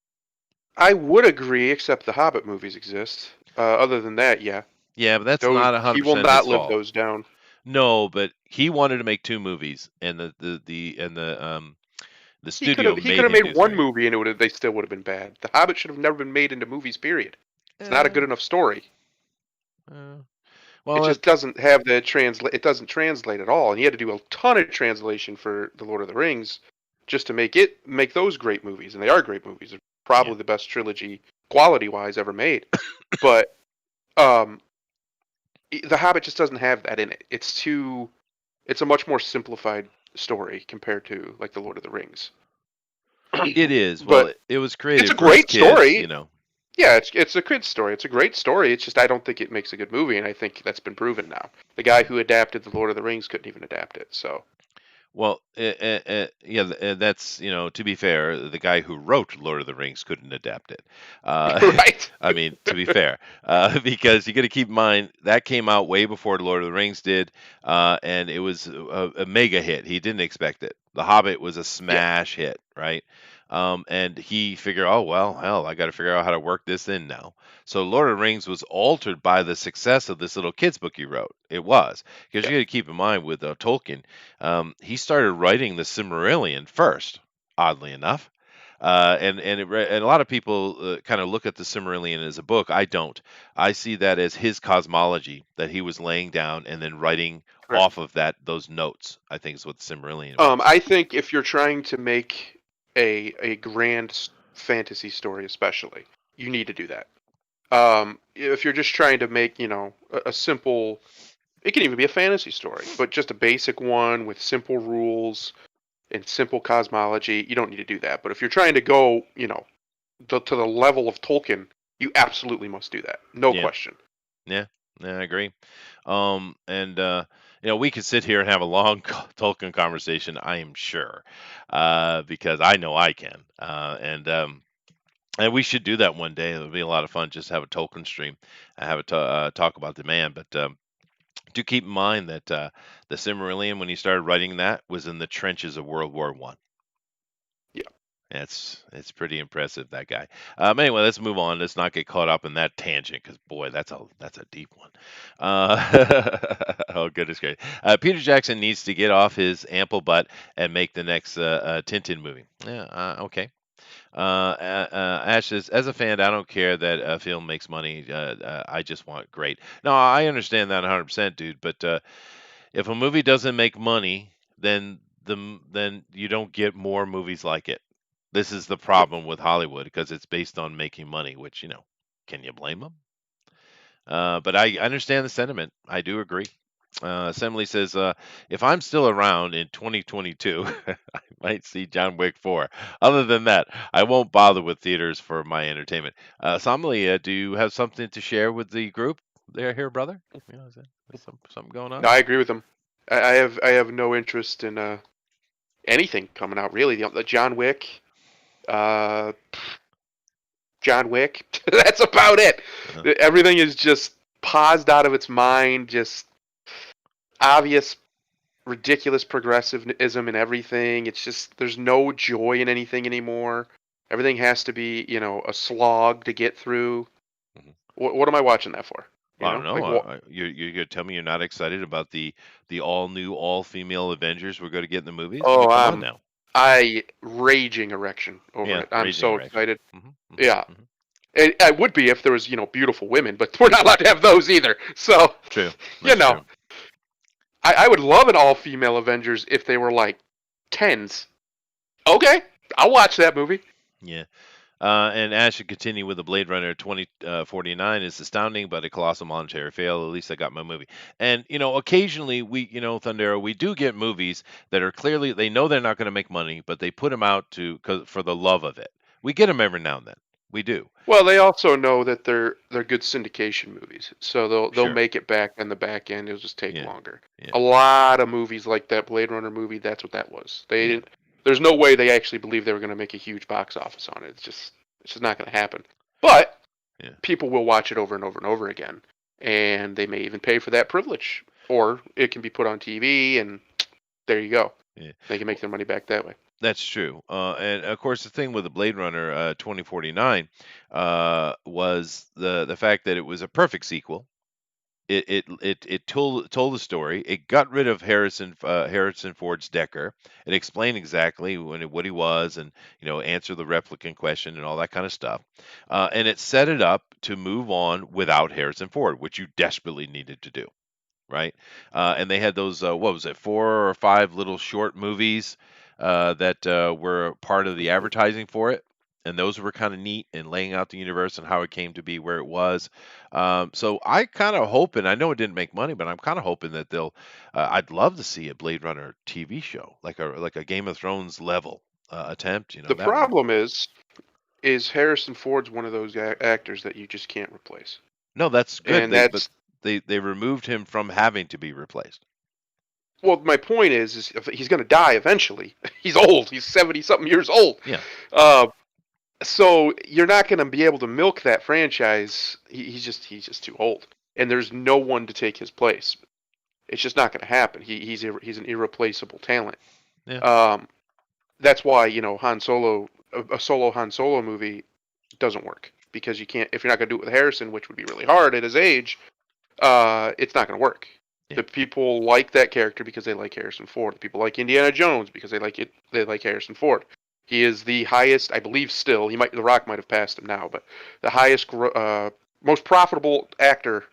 I would agree, except the Hobbit movies exist. Other than that, yeah. Yeah, but that's Those, not he 100% will his not live fault. those down. No, but he wanted to make two movies, and the studio He made could have him made do one three. movie and they still would have been bad. The Hobbit should have never been made into movies. Period. It's not a good enough story. Uh, It well, just doesn't have the translate. It doesn't translate at all, and he had to do a ton of translation for the Lord of the Rings just to make those great movies, and they are great movies. They're probably Yeah. the best trilogy quality wise ever made. But the Hobbit just doesn't have that in it. It's a much more simplified story compared to like the Lord of the Rings. it is. But Well, it was created it's a for his great kids, story. you know. Yeah, it's a good story. It's a great story. It's just I don't think it makes a good movie, and I think that's been proven now. The guy who adapted the Lord of the Rings couldn't even adapt it. So Well, that's, to be fair, the guy who wrote Lord of the Rings couldn't adapt it. right. I mean, to be fair, because you got to keep in mind that came out way before Lord of the Rings did, and it was a mega hit. He didn't expect it. The Hobbit was a Yeah. smash hit, right? And he figured, oh well, hell, I got to figure out how to work this in now. So Lord of the Rings was altered by the success of this little kids book he wrote. It was because Yeah. you got to keep in mind with Tolkien, he started writing the Silmarillion first, oddly enough. And a lot of people kind of look at the Silmarillion as a book. I don't. I see that as his cosmology that he was laying down and then writing Correct. off of those notes. I think is what the Silmarillion was. I think if you're trying to make a grand fantasy story, especially, you need to do that. If you're just trying to make a simple, it can even be a fantasy story, but just a basic one with simple rules and simple cosmology, you don't need to do that. But if you're trying to go, to the level of Tolkien, you absolutely must do that. No Yeah. question. Yeah, I agree. We could sit here and have a long Tolkien conversation, I am sure, because I know I can. And we should do that one day. It would be a lot of fun just to have a Tolkien stream, have a talk about the man. But do keep in mind that the Silmarillion, when he started writing that, was in the trenches of World War One. Yeah. It's pretty impressive, that guy. Anyway, let's move on. Let's not get caught up in that tangent because boy, that's a deep one. Oh goodness gracious. Peter Jackson needs to get off his ample butt and make the next Tintin movie. Yeah. Okay. Ash says, as a fan, I don't care that a film makes money. I just want great. No, I understand that 100%, dude. But if a movie doesn't make money, then you don't get more movies like it. This is the problem with Hollywood because it's based on making money, which, can you blame them? But I understand the sentiment. I do agree. Assembly says, if I'm still around in 2022, I might see John Wick 4. Other than that, I won't bother with theaters for my entertainment. Assembly, do you have something to share with the group there, here, brother? Is that something going on? No, I agree with him. I have no interest in anything coming out really. The John Wick, uh, John Wick. That's about it. Uh-huh. Everything is just paused out of its mind. Just obvious, ridiculous progressivism in everything. It's just there's no joy in anything anymore. Everything has to be, a slog to get through. Mhm. What am I watching that for? I don't know. Like what? You're gonna tell me you're not excited about the all new all female Avengers we're going to get in the movies? I mean, Oh, come on now. I raging erection over Yeah, it. I'm raging so erection. excited. Hmm. Yeah, Hmm. I would be if there was, beautiful women, but we're not allowed to have those either. So, True. you That's know, true. I would love an all-female Avengers if they were like tens. Okay, I'll watch that movie. Yeah. And Ash should continue with the Blade Runner 2049 is astounding, but a colossal monetary fail. At least I got my movie. And, occasionally Thundera, we do get movies that are clearly, they know they're not going to make money, but they put them out for the love of it. We get them every now and then. We do. Well, they also know that they're good syndication movies, so they'll Sure. make it back on the back end. It'll just take Yeah. longer. Yeah. A lot of movies like that Blade Runner movie, that's what that was. They Yeah. didn't. There's no way they actually believed they were going to make a huge box office on it. It's just not going to happen. But Yeah. people will watch it over and over and over again, and they may even pay for that privilege, or it can be put on TV, and there you go. Yeah. They can make their money back that way. That's true. And of course, the thing with the Blade Runner 2049 was the fact that it was a perfect sequel. It told the story. It got rid of Harrison Ford's Decker. It explained exactly what he was, and answer the replicant question and all that kind of stuff. And it set it up to move on without Harrison Ford, which you desperately needed to do, right? And they had those what was it, 4 or 5 little short movies that were part of the advertising for it, and those were kind of neat in laying out the universe and how it came to be where it was. So I kind of hoping, I know it didn't make money, but I'm kind of hoping that they'll. I'd love to see a Blade Runner TV show, like a Game of Thrones level attempt. The That would. problem is Harrison Ford's one of those actors that you just can't replace. No, that's good. And But they removed him from having to be replaced. well, my point is if he's going to die eventually. He's old. He's 70 something years old. Yeah. So you're not going to be able to milk that franchise. He's just too old, and there's no one to take his place. It's just not going to happen. He's an irreplaceable talent. Yeah. That's why Han Solo, a solo Han Solo movie, doesn't work because you can't, if you're not going to do it with Harrison, which would be really hard at his age. It's not going to work. Yeah. The people like that character because they like Harrison Ford. The people like Indiana Jones because they like Harrison Ford. He is the highest, I believe, still. The Rock might have passed him now, but the highest, most profitable actor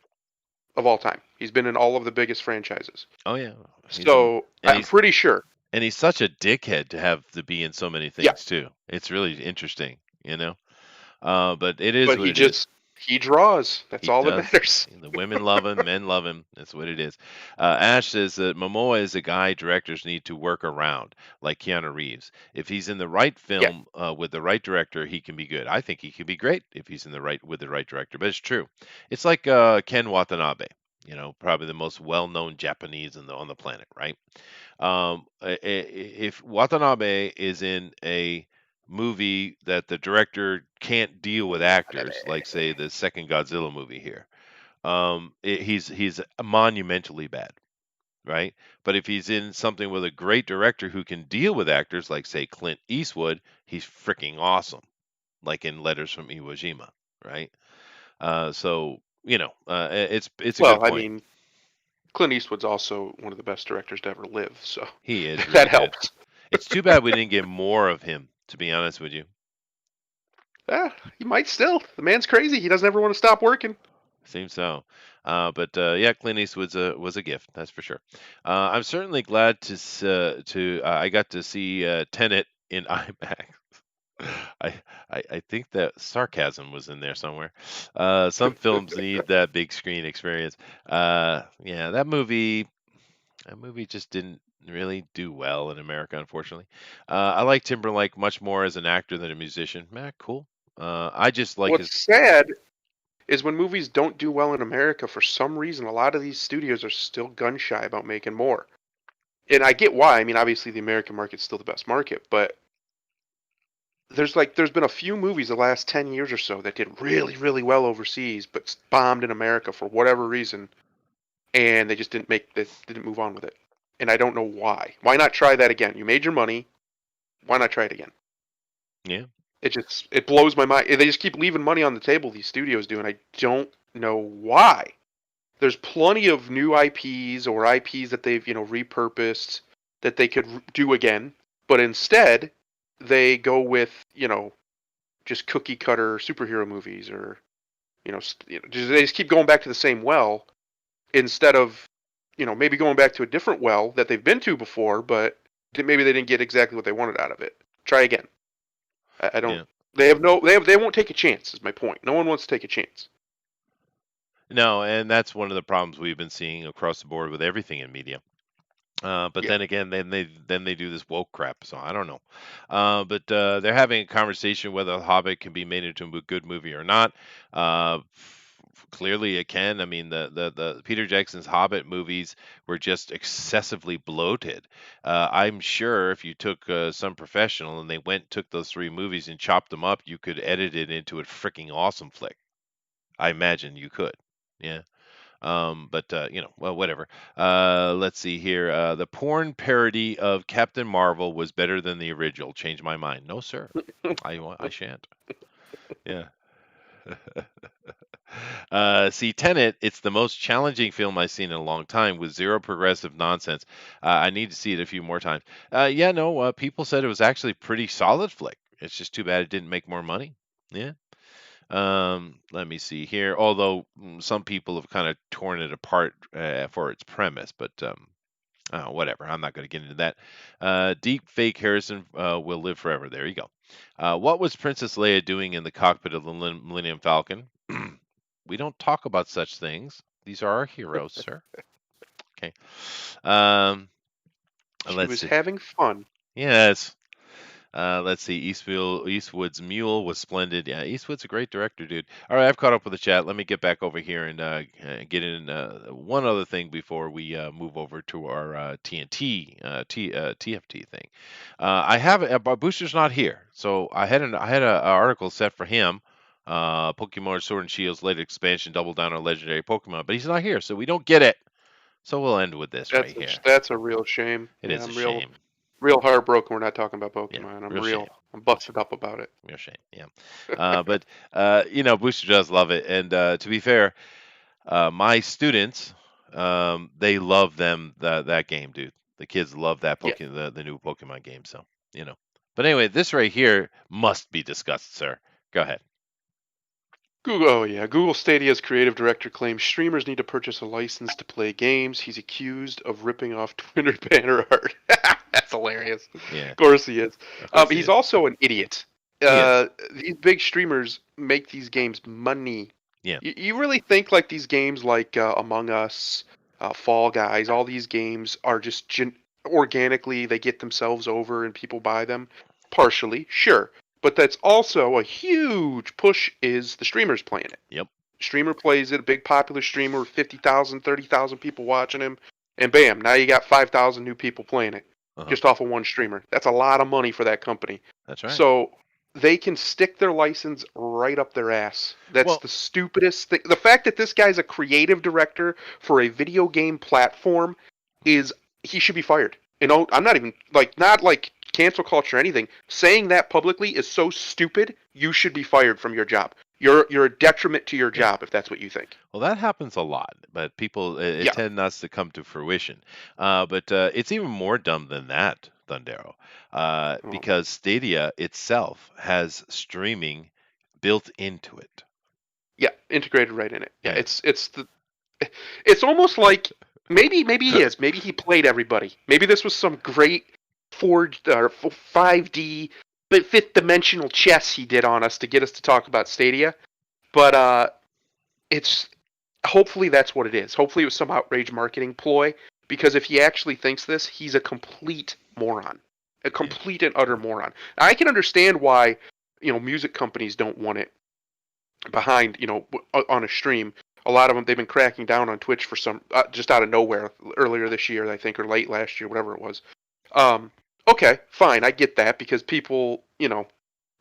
of all time. He's been in all of the biggest franchises. Oh yeah. So I'm pretty sure. And he's such a dickhead to have to be in so many things too. It's really interesting, But it is. But what it is. he draws. That's all that matters. The women love him, men love him. That's what it is. Ash says that Momoa is a guy directors need to work around, like Keanu Reeves. If he's in the right film with the right director, he can be good. I think he could be great if he's with the right director. But it's true. It's like Ken Watanabe. Probably the most well-known Japanese on the planet, right? If Watanabe is in a movie that the director can't deal with actors, like say the second Godzilla movie here, he's monumentally bad, right? But if he's in something with a great director who can deal with actors, like say Clint Eastwood, he's freaking awesome, like in Letters from Iwo Jima, right? So it's a good point. I mean, Clint Eastwood's also one of the best directors to ever live, so he is really that good. helps. It's too bad we didn't get more of him, to be honest with you. He might still. The man's crazy. He doesn't ever want to stop working. Seems so. But yeah, Clint Eastwood was a gift, that's for sure. I'm certainly glad I got to see Tenet in IMAX. I, I think that sarcasm was in there somewhere. Some films need that big screen experience. Yeah, that movie just didn't really do well in America, unfortunately. I like Timberlake much more as an actor than a musician. Cool. I just like his. What's sad is when movies don't do well in America, for some reason, a lot of these studios are still gun shy about making more. And I get why. I mean, obviously, the American market's still the best market, but there's been a few movies the last 10 years or so that did really, really well overseas, but bombed in America for whatever reason, and they just didn't move on with it. And I don't know why. Why not try that again? You made your money. Why not try it again? Yeah. It blows my mind. They just keep leaving money on the table, these studios do, and I don't know why. There's plenty of new IPs or IPs that they've, repurposed that they could do again, but instead they go with, just cookie cutter superhero movies, or they just keep going back to the same well instead of, maybe going back to a different well that they've been to before, but maybe they didn't get exactly what they wanted out of it. Try again. I don't. Yeah. They won't take a chance. Is my point. No one wants to take a chance. No, and that's one of the problems we've been seeing across the board with everything in media. But Yeah. then again, then they do this woke crap. So I don't know. But they're having a conversation whether The Hobbit can be made into a good movie or not. Clearly, it can. I mean, the Peter Jackson's Hobbit movies were just excessively bloated. I'm sure if you took some professional and they took those three movies and chopped them up, you could edit it into a freaking awesome flick. I imagine you could. Yeah. But well, whatever. Let's see here. The porn parody of Captain Marvel was better than the original. Change my mind. No, sir. I shan't. Yeah. See, Tenet, it's the most challenging film I've seen in a long time with zero progressive nonsense. I need to see it a few more times. Yeah, no, people said it was actually pretty solid flick. It's just too bad it didn't make more money. Yeah. Let me see here. Although some people have kind of torn it apart for its premise, but whatever. I'm not going to get into that. Deep fake Harrison will live forever. There you go. What was Princess Leia doing in the cockpit of the Millennium Falcon? We don't talk about such things. These are our heroes, sir. Okay. She Let's was see. having fun. Yes. Let's see. Eastwood's Mule was splendid. Yeah, Eastwood's a great director, dude. All right, I've caught up with the chat. Let me get back over here and get in one other thing before we move over to our TFT thing. I have Booster's not here, so I had an article set for him. Pokemon Sword and Shield's latest expansion, Double Down on Legendary Pokemon, but he's not here, so we don't get it. So we'll end with this right here. That's a real shame. It is I'm a real, shame. real heartbroken. We're not talking about Pokemon. I'm real real. shame. I'm busted up about it. Real shame, yeah. But Booster does love it, and to be fair, my students, they love that game, dude. The kids love that Yeah. the new Pokemon game. So But anyway, this right here must be discussed, sir. Go ahead. Google Stadia's creative director claims streamers need to purchase a license to play games. He's accused of ripping off Twitter banner art. That's hilarious. Yeah. Of course he is. Of course he He's is. also an idiot. is. These big streamers make these games money. Yeah. You really think like these games like Among Us, Fall Guys, all these games are just organically they get themselves over and people buy them? Partially, sure. But that's also a huge push is the streamers playing it. Yep. Streamer plays it, a big popular streamer, 50,000, 30,000 people watching him, and bam, now you got 5,000 new people playing it just off of one streamer. That's a lot of money for that company. That's right. So they can stick their license right up their ass. That's the stupidest thing. The fact that this guy's a creative director for a video game platform he should be fired. I'm not even not cancel culture or anything. Saying that publicly is so stupid. You should be fired from your job. You're a detriment to your job if that's what you think. Well, that happens a lot, but people it tend not to come to fruition. But it's even more dumb than that, Thundero, because Stadia itself has streaming built into it. Yeah, integrated right in it. Yeah, it's almost like maybe he is. Maybe he played everybody. Maybe this was some great 5D fifth dimensional chess he did on us to get us to talk about Stadia. But it's hopefully that's what it is. Hopefully it was some outrage marketing ploy, because if he actually thinks this, he's a complete moron. A complete and utter moron. I can understand why, music companies don't want it behind, on a stream. A lot of them, they've been cracking down on Twitch for some, just out of nowhere earlier this year, I think, or late last year, whatever it was. Okay, fine, I get that, because people,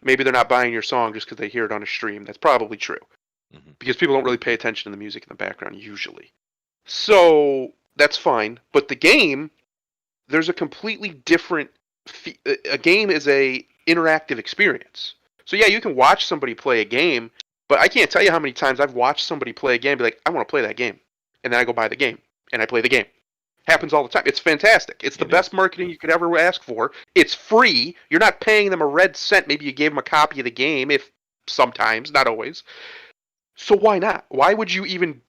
maybe they're not buying your song just because they hear it on a stream. That's probably true. Because people don't really pay attention to the music in the background usually. So that's fine. But the game, there's a completely different. A game is a interactive experience. So yeah, you can watch somebody play a game, but I can't tell you how many times I've watched somebody play a game and be like, I want to play that game, and then I go buy the game and I play the game. Happens all the time. It's fantastic. It's the best marketing you could ever ask for. It's free. You're not paying them a red cent. Maybe you gave them a copy of the game, if sometimes, not always. So why not? Why would you even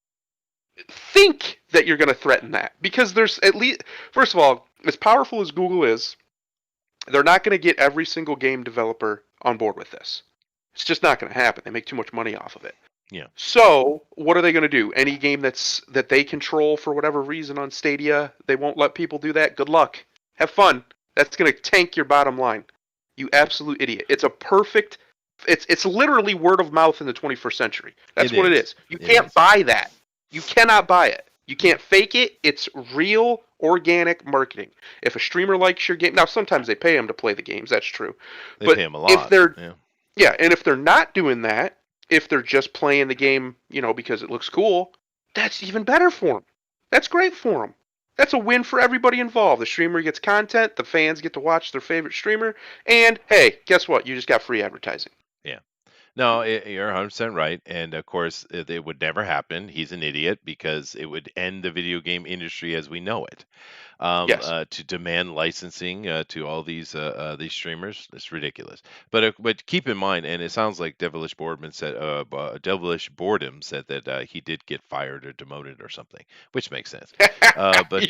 think that you're going to threaten that? Because there's at least, first of all, as powerful as Google is, they're not going to get every single game developer on board with this. It's just not going to happen. They make too much money off of it. Yeah. So what are they going to do? Any game that they control for whatever reason on Stadia, they won't let people do that? Good luck. Have fun. That's going to tank your bottom line. You absolute idiot. It's a perfect... It's literally word of mouth in the 21st century. That's what it is. You can't buy that. You cannot buy it. You can't fake it. It's real, organic marketing. If a streamer likes your game... Now, sometimes they pay them to play the games. That's true. They pay them a lot. If they're, and if they're not doing that, if they're just playing the game, because it looks cool, that's even better for them. That's great for them. That's a win for everybody involved. The streamer gets content. The fans get to watch their favorite streamer. And, hey, guess what? You just got free advertising. Yeah. No, you're 100% right. And of course, it would never happen. He's an idiot, because it would end the video game industry as we know it. Yes. To demand licensing to all these streamers, it's ridiculous. But keep in mind, and it sounds like Devilish Boredom said that he did get fired or demoted or something, which makes sense. But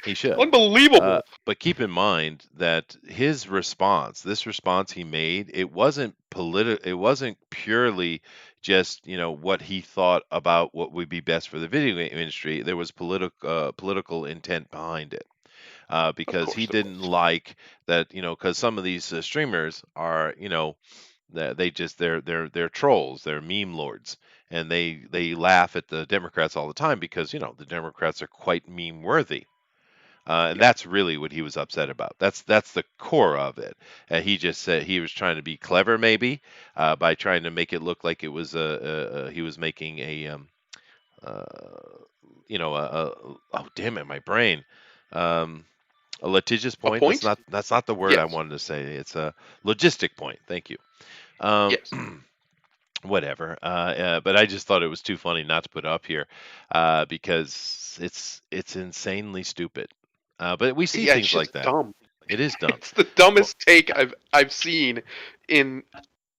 he should. Unbelievable. But keep in mind that this response he made, it wasn't it wasn't purely just what he thought about what would be best for the video game industry. There was political intent behind it, because he didn't like that, because some of these streamers are, they're trolls, they're meme lords, and they laugh at the Democrats all the time because the Democrats are quite meme worthy. And that's really what he was upset about. That's the core of it. He just said he was trying to be clever, maybe, by trying to make it look like it was he was making oh damn it, my brain, a litigious point. point? That's not the word I Yes. wanted to say. It's a logistic point. Thank you. Yes. Whatever. But I just thought it was too funny not to put up here, because it's insanely stupid. But we see Yeah, things it's like just that. dumb. It is dumb. It's the dumbest take I've seen in.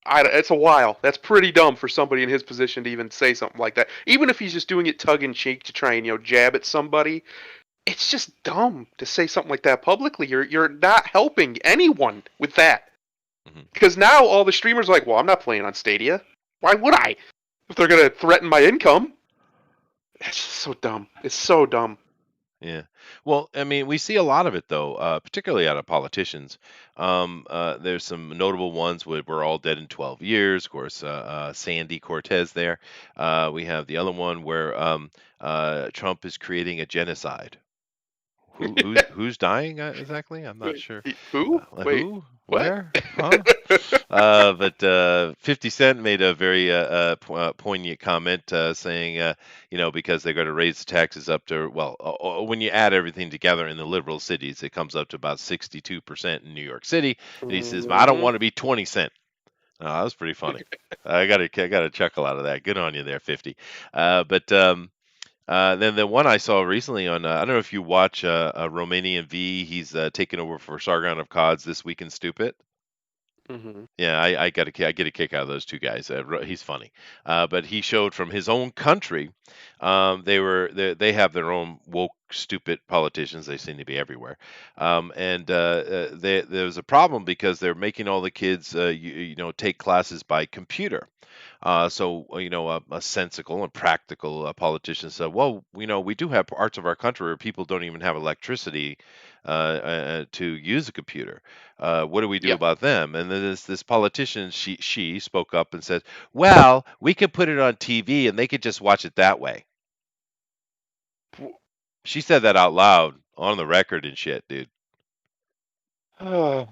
It's a while. That's pretty dumb for somebody in his position to even say something like that. Even if he's just doing it tongue in cheek to try and jab at somebody, it's just dumb to say something like that publicly. You're not helping anyone with that. Mhm. Because now all the streamers are like, well, I'm not playing on Stadia. Why would I? If they're gonna threaten my income. It's just so dumb. It's so dumb. Yeah. Well, I mean, we see a lot of it though, particularly out of politicians. There's some notable ones with "We're all dead in 12 years." Of course, Sandy Cortez there. We have the other one where Trump is creating a genocide. Who's dying exactly? I'm not sure. Who? Wait. Who? what? Where? Huh? But 50 Cent made a very poignant comment, saying, because they're going to raise the taxes up to, when you add everything together in the liberal cities, it comes up to about 62% in New York City. And he says, I don't want to be 20 Cent. Oh, that was pretty funny. I got a chuckle out of that. Good on you there, 50. Then the one I saw recently on, I don't know if you watch Romanian V. He's taken over for Sargon of Cods This Week in Stupid. Mhm. Yeah, I get a kick out of those two guys. He's funny, but he showed from his own country. They have their own woke stupid politicians. They seem to be everywhere. There's a problem because they're making all the kids, take classes by computer. A sensical and practical politician said, well, we do have parts of our country where people don't even have electricity to use a computer. What do we do Yeah. about them? And then this politician, she spoke up and said, well, we could put it on TV and they could just watch it that way. She said that out loud on the record and shit, dude. I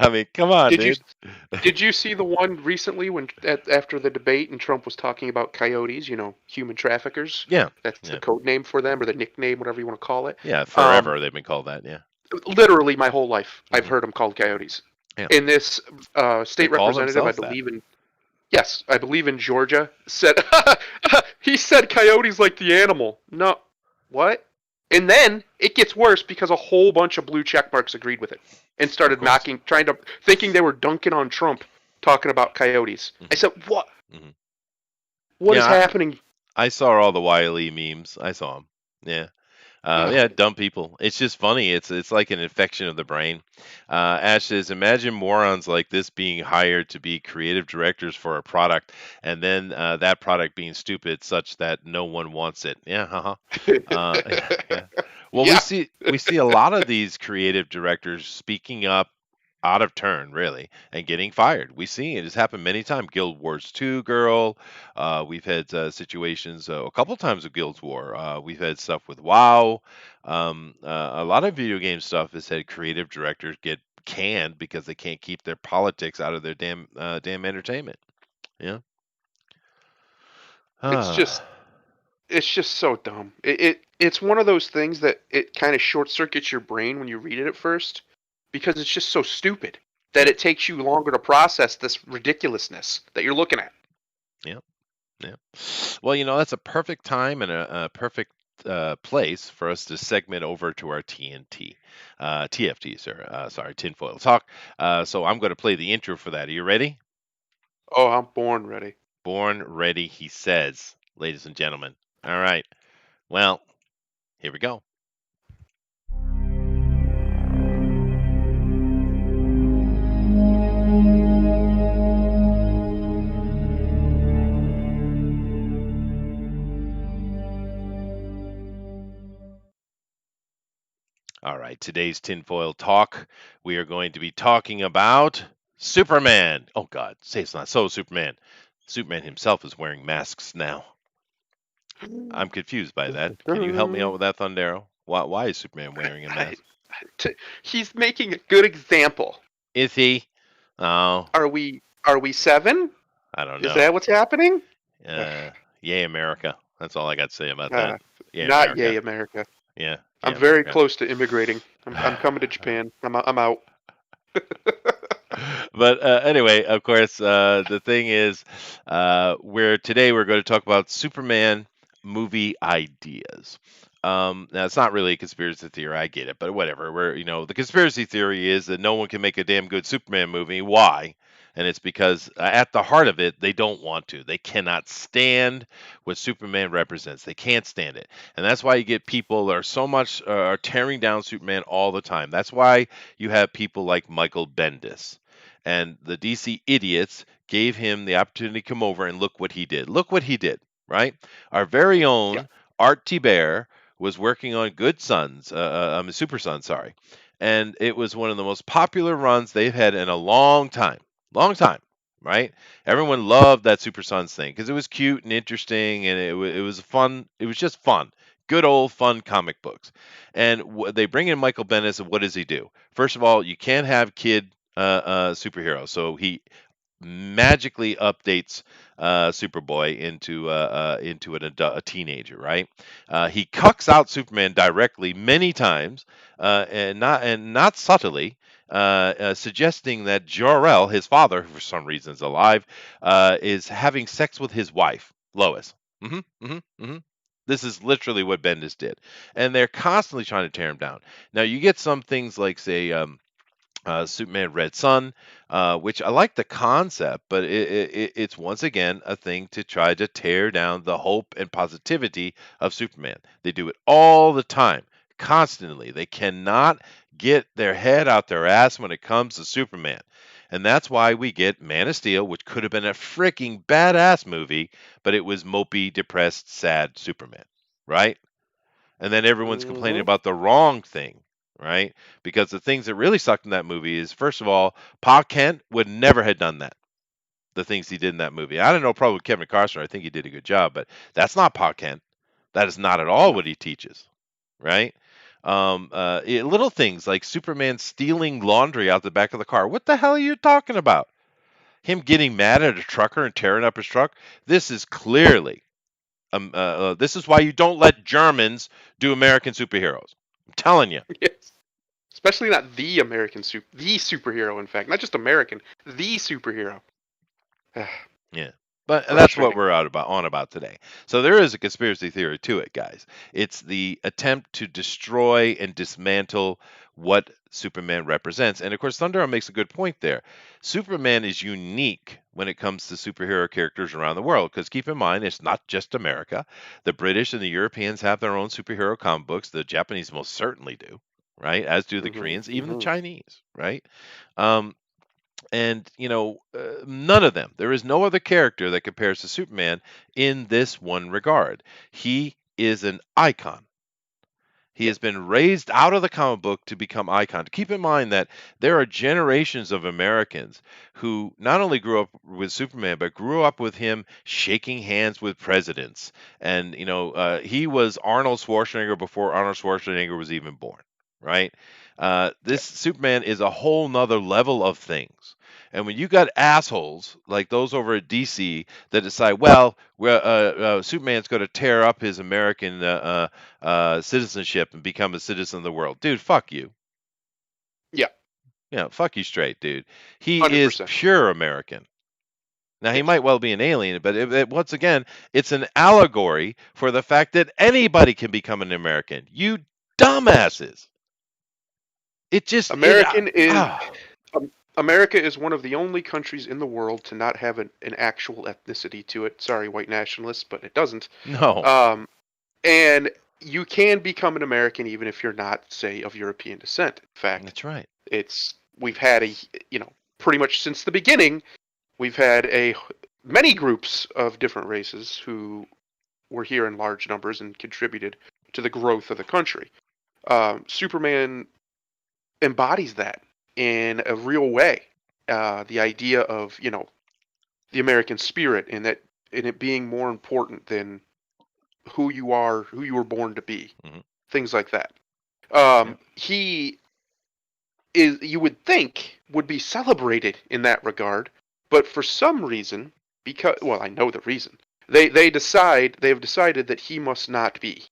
mean, come on, Did you dude. did you see the one recently when after the debate and Trump was talking about coyotes, human traffickers? Yeah, That's yeah, the code name for them or the nickname, whatever you want to call it. yeah. Forever they've been called that. Yeah, Literally my whole life, I've Mhm. heard them called coyotes. Yeah. And this They state call representative, I themselves that. believe I believe in Georgia, said he said coyotes like the animal. No, what? And then it gets worse because a whole bunch of blue check marks agreed with it and started course. thinking they were dunking on Trump, talking about coyotes. I said, what? Mhm. What is Yeah, happening? I saw all the Wiley memes. I saw them. Yeah. Yeah, dumb people. It's just funny. It's like an infection of the brain. Ash says, imagine morons like this being hired to be creative directors for a product, and then that product being stupid such that no one wants it. Yeah, yeah. Well, Yeah. we see a lot of these creative directors speaking up out of turn, really, and getting fired. We see it has happened many times. Guild Wars 2 girl. We've had situations a couple times with Guild War. We've had stuff with WoW. A lot of video game stuff has had creative directors get canned because they can't keep their politics out of their damn entertainment. Yeah. It's just so dumb. It's one of those things that it kind of short circuits your brain when you read it at first because it's just so stupid that it takes you longer to process this ridiculousness that you're looking at. Yeah. Well, that's a perfect time and a perfect place for us to segment over to our TFT, sir. Sorry, tinfoil talk. So I'm going to play the intro for that. Are you ready? Oh, I'm born ready. Born ready, he says, ladies and gentlemen. All right. Well, here we go. All right, today's tinfoil talk, we are going to be talking about Superman. Oh, God, say it's not so, Superman. Superman himself is wearing masks now. I'm confused by that. Can you help me out with that, Thundero? Why is Superman wearing a mask? He's making a good example. Is he? Oh, Are we 7? I don't know. Is that what's happening? Yay, America. That's all I got to say about that. Yay, Not America. yay, America. Yeah. I'm very close to immigrating. I'm coming to Japan. I'm out. But anyway, of course, the thing is, we're going to talk about Superman movie ideas. Now it's not really a conspiracy theory. I get it, but whatever. The conspiracy theory is that no one can make a damn good Superman movie. Why? And it's because at the heart of it, they don't want to. They cannot stand what Superman represents. They can't stand it, and that's why you get people that are so much are tearing down Superman all the time. That's why you have people like Michael Bendis, and the DC idiots gave him the opportunity to come over and look what he did. Look what he did, right? Our very own Art Thibert was working on Good Sons, Super Sons, sorry, and it was one of the most popular runs they've had in a long time, right? Everyone loved that Super Sons thing because it was cute and interesting, and it was fun. It was just fun, good old fun comic books. And they bring in Michael Bendis, and what does he do? First of all, you can't have kid superheroes, so he magically updates Superboy into a teenager, right? He cucks out Superman directly many times, and not subtly, suggesting that Jor-El, his father, who for some reason is alive, is having sex with his wife, Lois. This is literally what Bendis did, and they're constantly trying to tear him down. Now you get some things like, say, Superman Red Sun, which I like the concept, but it's once again a thing to try to tear down the hope and positivity of Superman. They do it all the time, constantly. They cannot get their head out their ass when it comes to Superman. And that's why we get Man of Steel, which could have been a freaking badass movie, but it was mopey, depressed, sad Superman, right? And then everyone's complaining Hmm. about the wrong thing, right? Because the things that really sucked in that movie is, first of all, Pa Kent would never have done that. The things he did in that movie. I don't know, probably Kevin Costner. I think he did a good job, but that's not Pa Kent. That is not at all No. what he teaches, right? Little things like Superman stealing laundry out the back of the car. What the hell are you talking about? Him getting mad at a trucker and tearing up his truck. This is clearly this is why you don't let Germans do American superheroes. I'm telling you. Yes. Especially not the the superhero, in fact. Not just American, the superhero. Yeah. But that's what Frustrating. we're on about today. So there is a conspiracy theory to it, guys. It's the attempt to destroy and dismantle what Superman represents. And of course, Thunderon makes a good point there. Superman is unique when it comes to superhero characters around the world, because keep in mind, it's not just America. The British and the Europeans have their own superhero comic books. The Japanese most certainly do, right? As do the Hmm. Koreans, even the Hmm. Chinese, right? Um, and none of them, there is no other character that compares to Superman in this one regard. He is an icon. He Yep. has been raised out of the comic book to become icon. Keep in mind that there are generations of Americans who not only grew up with Superman, but grew up with him shaking hands with presidents. And he was Arnold Schwarzenegger before Arnold Schwarzenegger was even born, right? This Superman is a whole nother level of things. And when you got assholes like those over at DC that decide, well, Superman's going to tear up his American citizenship and become a citizen of the world, dude, fuck you. Yeah. Yeah, fuck you straight, dude. He is 100%. pure American. Now he Yes. might well be an alien, but once again, it's an allegory for the fact that anybody can become an American. You Yes. dumbasses. It just it. American is Ah, America is one of the only countries in the world to not have an actual ethnicity to it. Sorry, white nationalists, but it doesn't. no, Um, and you can become an American even if you're not, say, of European descent. In fact, that's right. we've had pretty much since the beginning, we've had many groups of different races who were here in large numbers and contributed to the growth of the country. Superman embodies that in a real way. The idea of the American spirit and it being more important than who you are, who you were born to be, Hmm. things like that. Yeah. He is, you would think, would be celebrated in that regard, but for some reason, because I know the reason. They have decided that he must not be.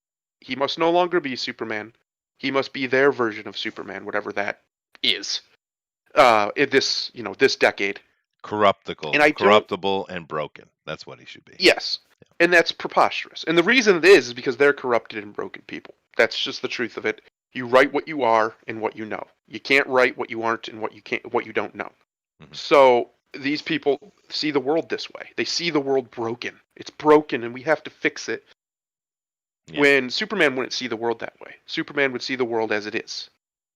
He must no longer be Superman. He must be their version of Superman, whatever that is. In this decade, and I don't. Corruptible, and broken. That's what he should be. Yes, and that's preposterous. And the reason it is because they're corrupted and broken people. That's just the truth of it. You write what you are and what you know. You can't write what you aren't and what you don't know. Hmm. So these people see the world this way. They see the world broken. It's broken and we have to fix it. Yeah. When Superman wouldn't see the world that way. Superman would see the world as it is.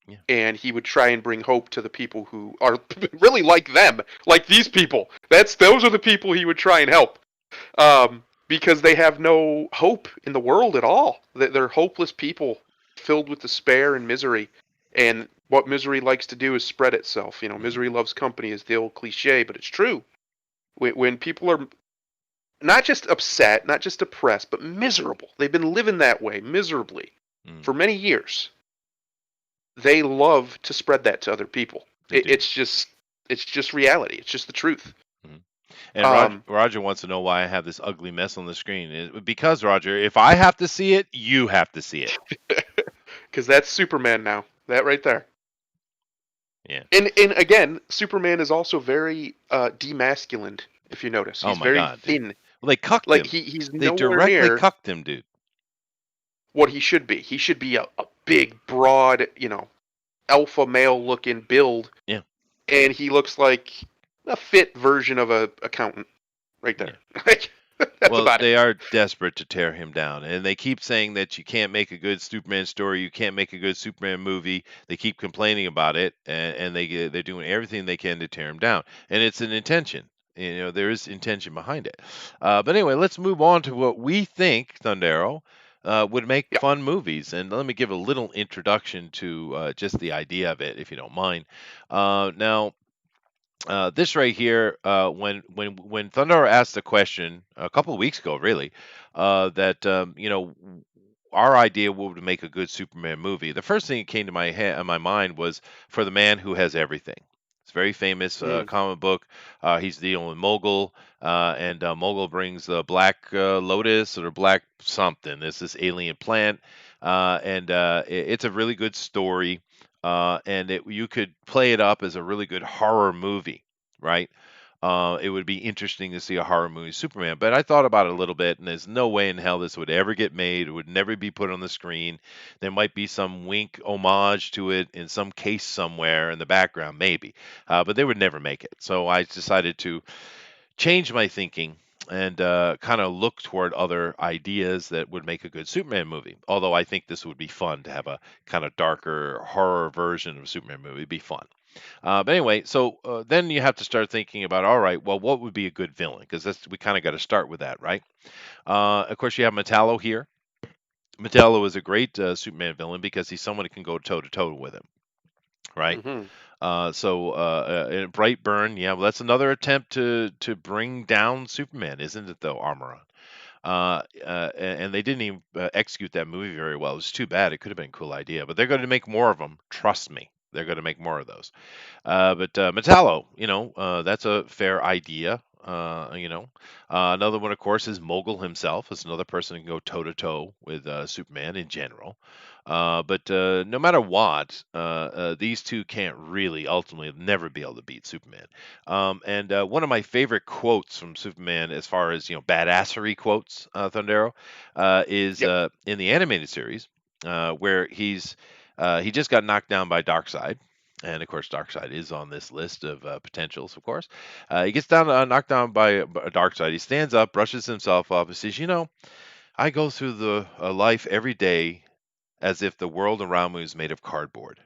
Yeah. And he would try and bring hope to the people who are really like them, like these people. Those are the people he would try and help. Because they have no hope in the world at all. They're hopeless people filled with despair and misery. And what misery likes to do is spread itself. Misery loves company is the old cliche, but it's true. When people are not just upset, not just depressed, but miserable, they've been living that way miserably Mm, for many years. They love to spread that to other people. they do. It's just reality. It's just the truth. Mhm. And Um, Roger wants to know why I have this ugly mess on the screen. Because, Roger, if I have to see it, you have to see it. because that's Superman now. That right there. Yeah. And again, Superman is also very demasculined. If you notice, Oh he's my very God, dude. thin. Well, they cucked Like him. he's They nowhere directly near cucked him, dude. what he should be. He should be a big, broad, alpha male looking build. Yeah. And he looks like a fit version of a accountant right there. Like, that's Well, about it. they are desperate to tear him down, and they keep saying that you can't make a good Superman story, you can't make a good Superman movie. They keep complaining about it, and they're doing everything they can to tear him down, and it's an intention. There is intention behind it. But anyway, let's move on to what we think Thundero would make Yeah. fun movies, and let me give a little introduction to just the idea of it, if you don't mind. Now, this right here, when Thunder asked the question a couple of weeks ago, really, that our idea would make a good Superman movie. The first thing that came to my mind was For the Man Who Has Everything. It's a very famous Mm. comic book. He's dealing with Mogul, and Mogul brings the Black Lotus or Black something. It's this alien plant, and it's a really good story. And you could play it up as a really good horror movie, right? It would be interesting to see a horror movie Superman. But I thought about it a little bit, and there's no way in hell this would ever get made. It would never be put on the screen. There might be some wink homage to it in some case somewhere in the background, maybe, but they would never make it. So I decided to change my thinking and kind of look toward other ideas that would make a good Superman movie. Although I think this would be fun to have a kind of darker horror version of a Superman movie. It'd be fun. But anyway, so then you have to start thinking about, all right, well, what would be a good villain? Because we kind of got to start with that, right? Of course, you have Metallo here. Metallo is a great Superman villain because he's someone who can go toe to toe with him, right? Hmm. In Brightburn, yeah, well, that's another attempt to bring down Superman, isn't it? Though Armor on. And they didn't even execute that movie very well. It was too bad. It could have been a cool idea, but they're going to make more of them. Trust me, they're going to make more of those. But Metallo, that's a fair idea. Another one, of course, is Mogul himself. Is another person who can go toe to toe with Superman in general. But no matter what, these two can't really ultimately never be able to beat Superman. And one of my favorite quotes from Superman, as far as badassery quotes, Thundero, is Yep. in the animated series, where he just got knocked down by Darkseid. And of course, Darkseid is on this list of potentials. Of course, he gets knocked down by Darkseid. He stands up, brushes himself off, and says, I go through the life every day as if the world around me was made of cardboard.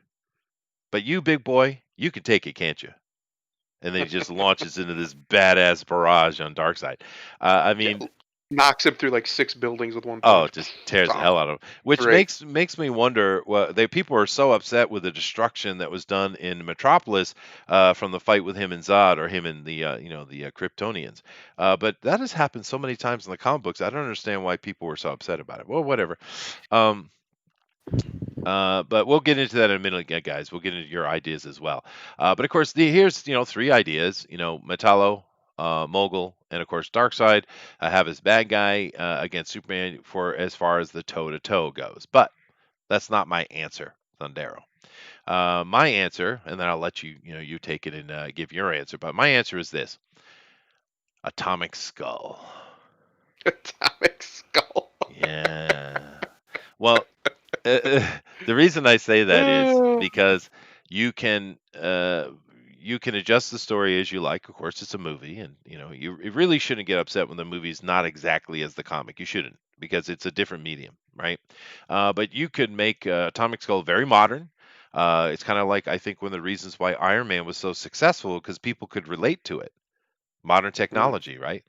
But you, big boy, you can take it, can't you?" And then he just launches into this badass barrage on Darkseid. I mean, Knocks him through like 6 buildings with one oh, punch. it just tears the Awesome. hell out of him. Which Great. makes me wonder. Well, people are so upset with the destruction that was done in Metropolis from the fight with him and Zod, or him and the Kryptonians. But that has happened so many times in the comic books. I don't understand why people were so upset about it. Well, whatever. Um, but we'll get into that in a minute, guys. We'll get into your ideas as well. But of course, here's 3 ideas. Metallo, Mogul, and of course Darkseid have his bad guy against Superman for as far as the toe to toe goes. But that's not my answer, Thundero. My answer, and then I'll let you take it and give your answer. But my answer is this: Atomic Skull. Atomic Skull. Yeah. Well, the reason I say that is because you can adjust the story as you like. Of course, it's a movie, and you really shouldn't get upset when the movie's not exactly as the comic. You shouldn't, because it's a different medium, right? But you could make Atomic Skull very modern. It's kind of like, I think, one of the reasons why Iron Man was so successful, because people could relate to it. Modern technology, right?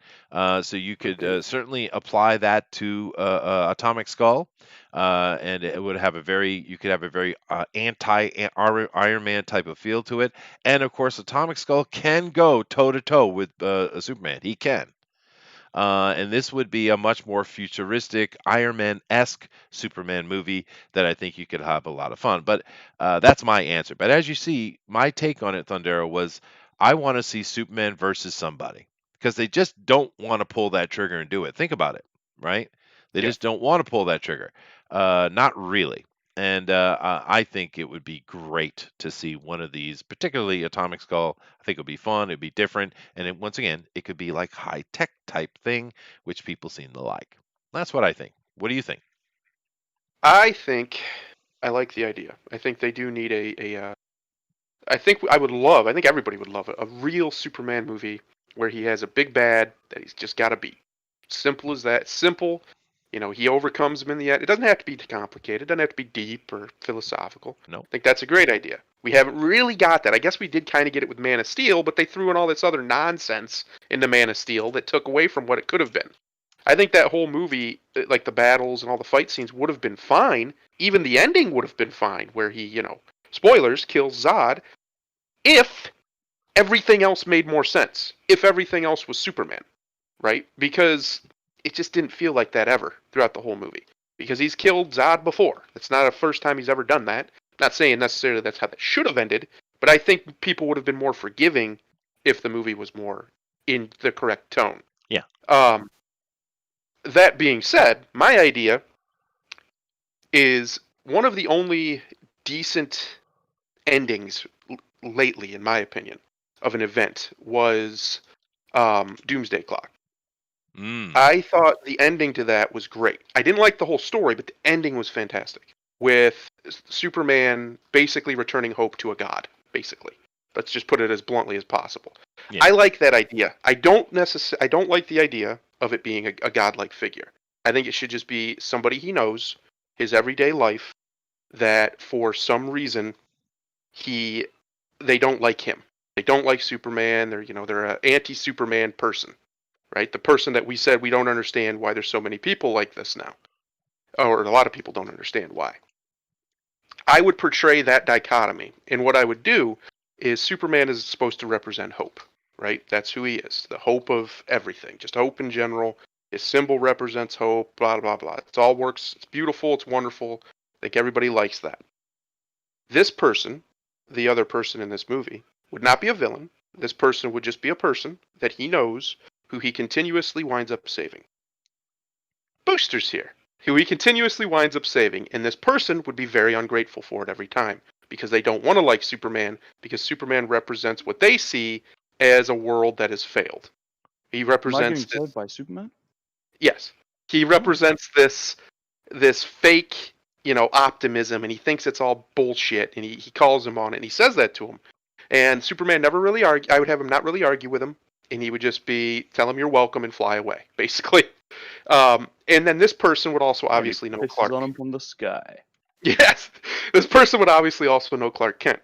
So you could certainly apply that to Atomic Skull, and it would have you could have a very anti-Iron Man type of feel to it. And of course, Atomic Skull can go toe to toe with Superman. He can. And this would be a much more futuristic, Iron Man-esque Superman movie that I think you could have a lot of fun. But that's my answer. But as you see, my take on it, Thundero, was I want to see Superman versus somebody, because they just don't want to pull that trigger and do it. Think about it, right? They Yeah. just don't want to pull that trigger. Not really. And I think it would be great to see one of these, particularly Atomic Skull. I think it would be fun. It'd be different. And once again, it could be like high tech type thing, which people seem to like. That's what I think. What do you think? I think I like the idea. I think they do need I think I would love. I think everybody would love it. A real Superman movie where he has a big bad that he's just got to beat. Simple as that. Simple. You know, he overcomes him in the end. It doesn't have to be too complicated. It doesn't have to be deep or philosophical. No. I think that's a great idea. We haven't really got that. I guess we did kind of get it with Man of Steel, but they threw in all this other nonsense into Man of Steel that took away from what it could have been. I think that whole movie, like the battles and all the fight scenes, would have been fine. Even the ending would have been fine, where he, you know, spoilers, kills Zod, if everything else made more sense. If everything else was Superman, right? Because it just didn't feel like that ever throughout the whole movie. Because he's killed Zod before. It's not the first time he's ever done that. Not saying necessarily that's how that should have ended, but I think people would have been more forgiving if the movie was more in the correct tone. Yeah. That being said, my idea is one of the only decent endings lately, in my opinion, of an event was Doomsday Clock. I thought the ending to that was great. I didn't like the whole story, but the ending was fantastic. With Superman basically returning hope to a god, basically. Let's just put it as bluntly as possible. Yeah. I like that idea. I don't like the idea of it being a godlike figure. I think it should just be somebody he knows, his everyday life, that for some reason they don't like him. They don't like Superman. They're an anti-Superman person, right? The person that we said we don't understand why there's so many people like this now, or a lot of people don't understand why. I would portray that dichotomy, and what I would do is Superman is supposed to represent hope, right? That's who he is, the hope of everything, just hope in general. His symbol represents hope, blah, blah, blah. It all works. It's beautiful. It's wonderful. I think everybody likes that. This person, the other person in this movie, would not be a villain. This person would just be a person that he knows who he continuously winds up saving. Booster's here, who he continuously winds up saving, and this person would be very ungrateful for it every time because they don't want to like Superman because Superman represents what they see as a world that has failed. He represents Am I getting saved by Superman? Yes. He represents this fake, optimism, and he thinks it's all bullshit, and he calls him on it, and he says that to him. And Superman never really argue. I would have him not really argue with him, and he would just tell him you're welcome and fly away, basically. And then this person would also obviously know Clark. On him from the sky. Yes, this person would obviously also know Clark Kent,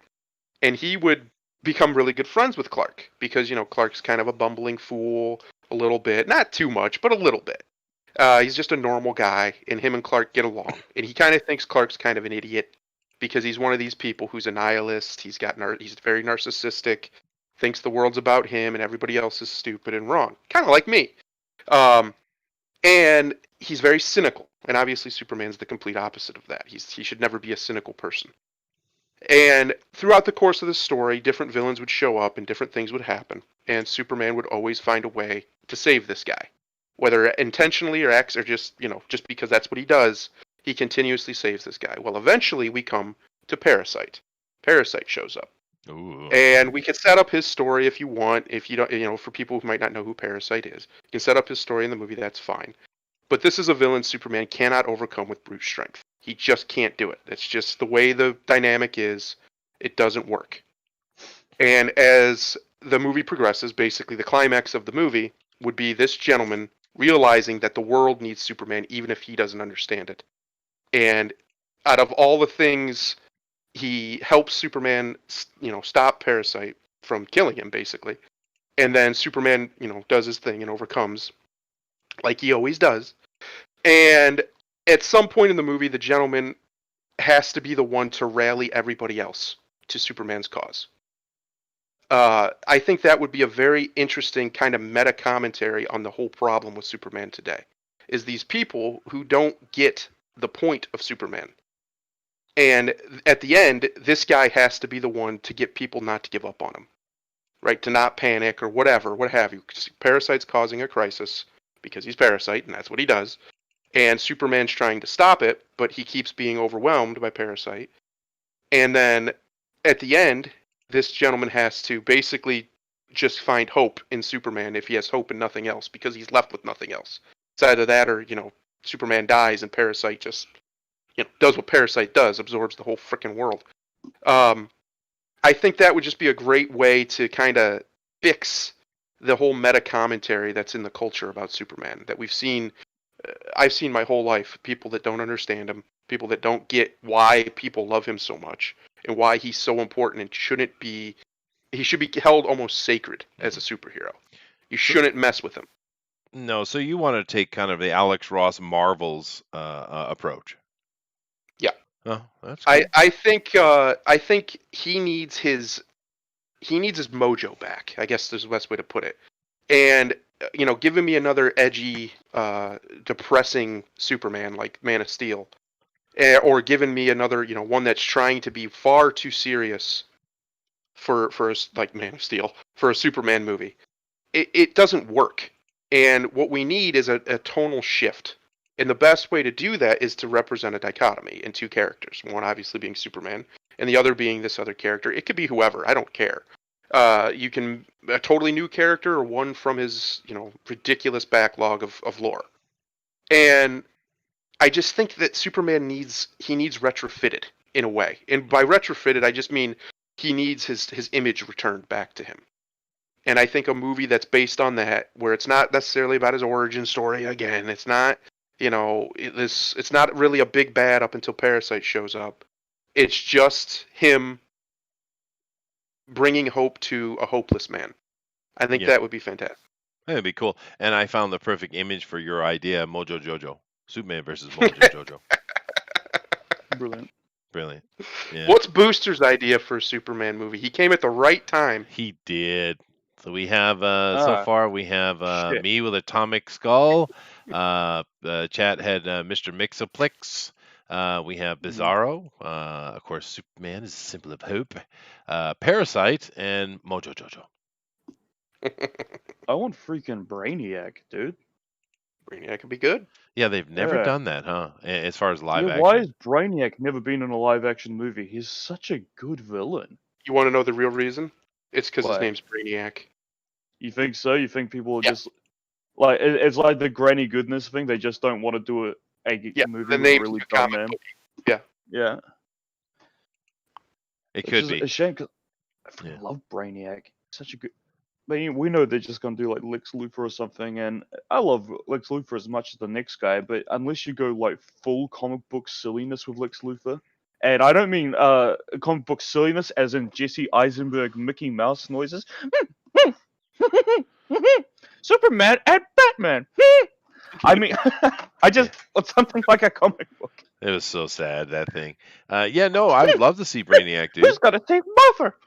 and he would become really good friends with Clark because Clark's kind of a bumbling fool a little bit, not too much, but a little bit. He's just a normal guy, and him and Clark get along, and he kind of thinks Clark's kind of an idiot because he's one of these people who's a nihilist. He's very narcissistic, thinks the world's about him and everybody else is stupid and wrong, kind of like me. And he's very cynical, and obviously Superman's the complete opposite of that. He should never be a cynical person. And throughout the course of the story, different villains would show up and different things would happen, and Superman would always find a way to save this guy. Whether intentionally or just because that's what he does, he continuously saves this guy. Well, eventually we come to Parasite. Parasite shows up. Ooh. And we could set up his story if you want. If you don't, for people who might not know who Parasite is, you can set up his story in the movie. That's fine. But this is a villain Superman cannot overcome with brute strength. He just can't do it. That's just the way the dynamic is. It doesn't work. And as the movie progresses, basically the climax of the movie would be this gentleman realizing that the world needs Superman even if he doesn't understand it. And out of all the things, he helps Superman, stop Parasite from killing him, basically. And then Superman, does his thing and overcomes, like he always does. And at some point in the movie, the gentleman has to be the one to rally everybody else to Superman's cause. I think that would be a very interesting kind of meta commentary on the whole problem with Superman today. Is these people who don't get the point of Superman. And at the end, this guy has to be the one to get people not to give up on him. Right? To not panic or whatever, what have you. Parasite's causing a crisis because he's Parasite, and that's what he does. And Superman's trying to stop it, but he keeps being overwhelmed by Parasite. And then at the end, this gentleman has to basically just find hope in Superman if he has hope in nothing else, because he's left with nothing else. It's either that or, Superman dies and Parasite just does what Parasite does, absorbs the whole freaking world. I think that would just be a great way to kind of fix the whole meta commentary that's in the culture about Superman that we've seen. I've seen my whole life. People that don't understand him, people that don't get why people love him so much and why he's so important and shouldn't be. He should be held almost sacred as a superhero. You shouldn't mess with him. No, so you want to take kind of the Alex Ross Marvels approach. Yeah. Oh, that's good. I think he needs his mojo back. I guess there's the best way to put it. And giving me another edgy, depressing Superman like Man of Steel, or giving me another one that's trying to be far too serious for like Man of Steel for a Superman movie, it doesn't work. And what we need is a tonal shift. And the best way to do that is to represent a dichotomy in two characters. One obviously being Superman, and the other being this other character. It could be whoever. I don't care. You can a totally new character or one from his ridiculous backlog of lore. And I just think that Superman needs retrofitted in a way. And by retrofitted, I just mean he needs his image returned back to him. And I think a movie that's based on that, where it's not necessarily about his origin story again, it's not, it's not really a big bad up until Parasite shows up. It's just him bringing hope to a hopeless man. I think that would be fantastic. That'd be cool. And I found the perfect image for your idea, Mojo Jojo. Superman versus Mojo Jojo. Brilliant. Yeah. What's Booster's idea for a Superman movie? He came at the right time. He did. So we have so far we have me with Atomic Skull. Chat had Mr. Mixoplex. We have Bizarro. Of course, Superman is a symbol of hope. Parasite and Mojo Jojo. I want freaking Brainiac, dude. Brainiac could be good. Yeah, they've never done that, huh? As far as live action. Why has Brainiac never been in a live action movie? He's such a good villain. You want to know the real reason? It's because his name's Brainiac. You think so? You think people are just like it's like the Granny Goodness thing? They just don't want to do a movie with a really dumb name. Yeah. It could be a shame because I love Brainiac. Such a good. I mean, we know they're just gonna do like Lex Luthor or something, and I love Lex Luthor as much as the next guy, but unless you go like full comic book silliness with Lex Luthor, and I don't mean comic book silliness as in Jesse Eisenberg Mickey Mouse noises. Superman and Batman. I mean, I just want something like a comic book. It was so sad, that thing. No, I would love to see Brainiac, dude. Who's gonna take Buffer?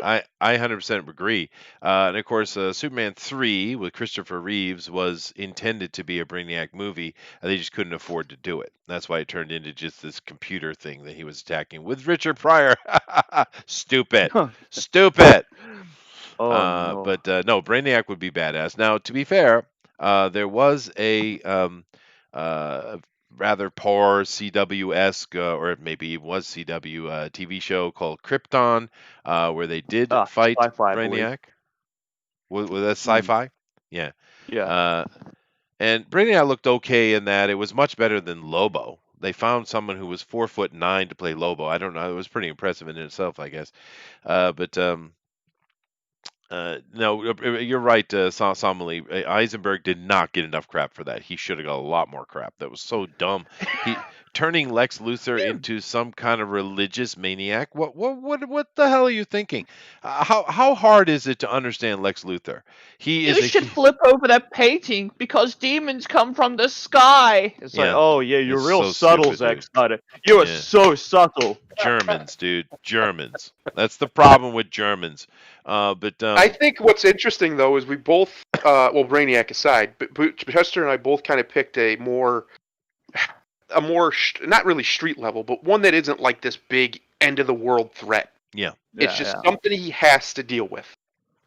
I 100% agree. And of course, Superman 3 with Christopher Reeves was intended to be a Brainiac movie. They just couldn't afford to do it. That's why it turned into just this computer thing that he was attacking with Richard Pryor. Stupid. Stupid. No. But no, Brainiac would be badass. Now, to be fair, there was a rather poor CW-esque, or maybe it was CW TV show called Krypton, where they did fight Brainiac. Was that sci-fi? Yeah. Yeah. And Brainiac looked okay in that. It was much better than Lobo. They found someone who was 4'9" to play Lobo. I don't know. It was pretty impressive in itself, I guess. No, you're right, Somali. Eisenberg did not get enough crap for that. He should have got a lot more crap. That was so dumb. Turning Lex Luthor into some kind of religious maniac. What the hell are you thinking? How hard is it to understand Lex Luthor? You should flip over that painting because demons come from the sky. It's like, oh yeah, you're real so subtle, stupid, Zack dude. Snyder. You are so subtle. Germans, dude. Germans. That's the problem with Germans. I think what's interesting though is we both, Brainiac aside, but Chester and I both kind of picked a more not really street level, but one that isn't like this big end of the world threat. Yeah. It's just something he has to deal with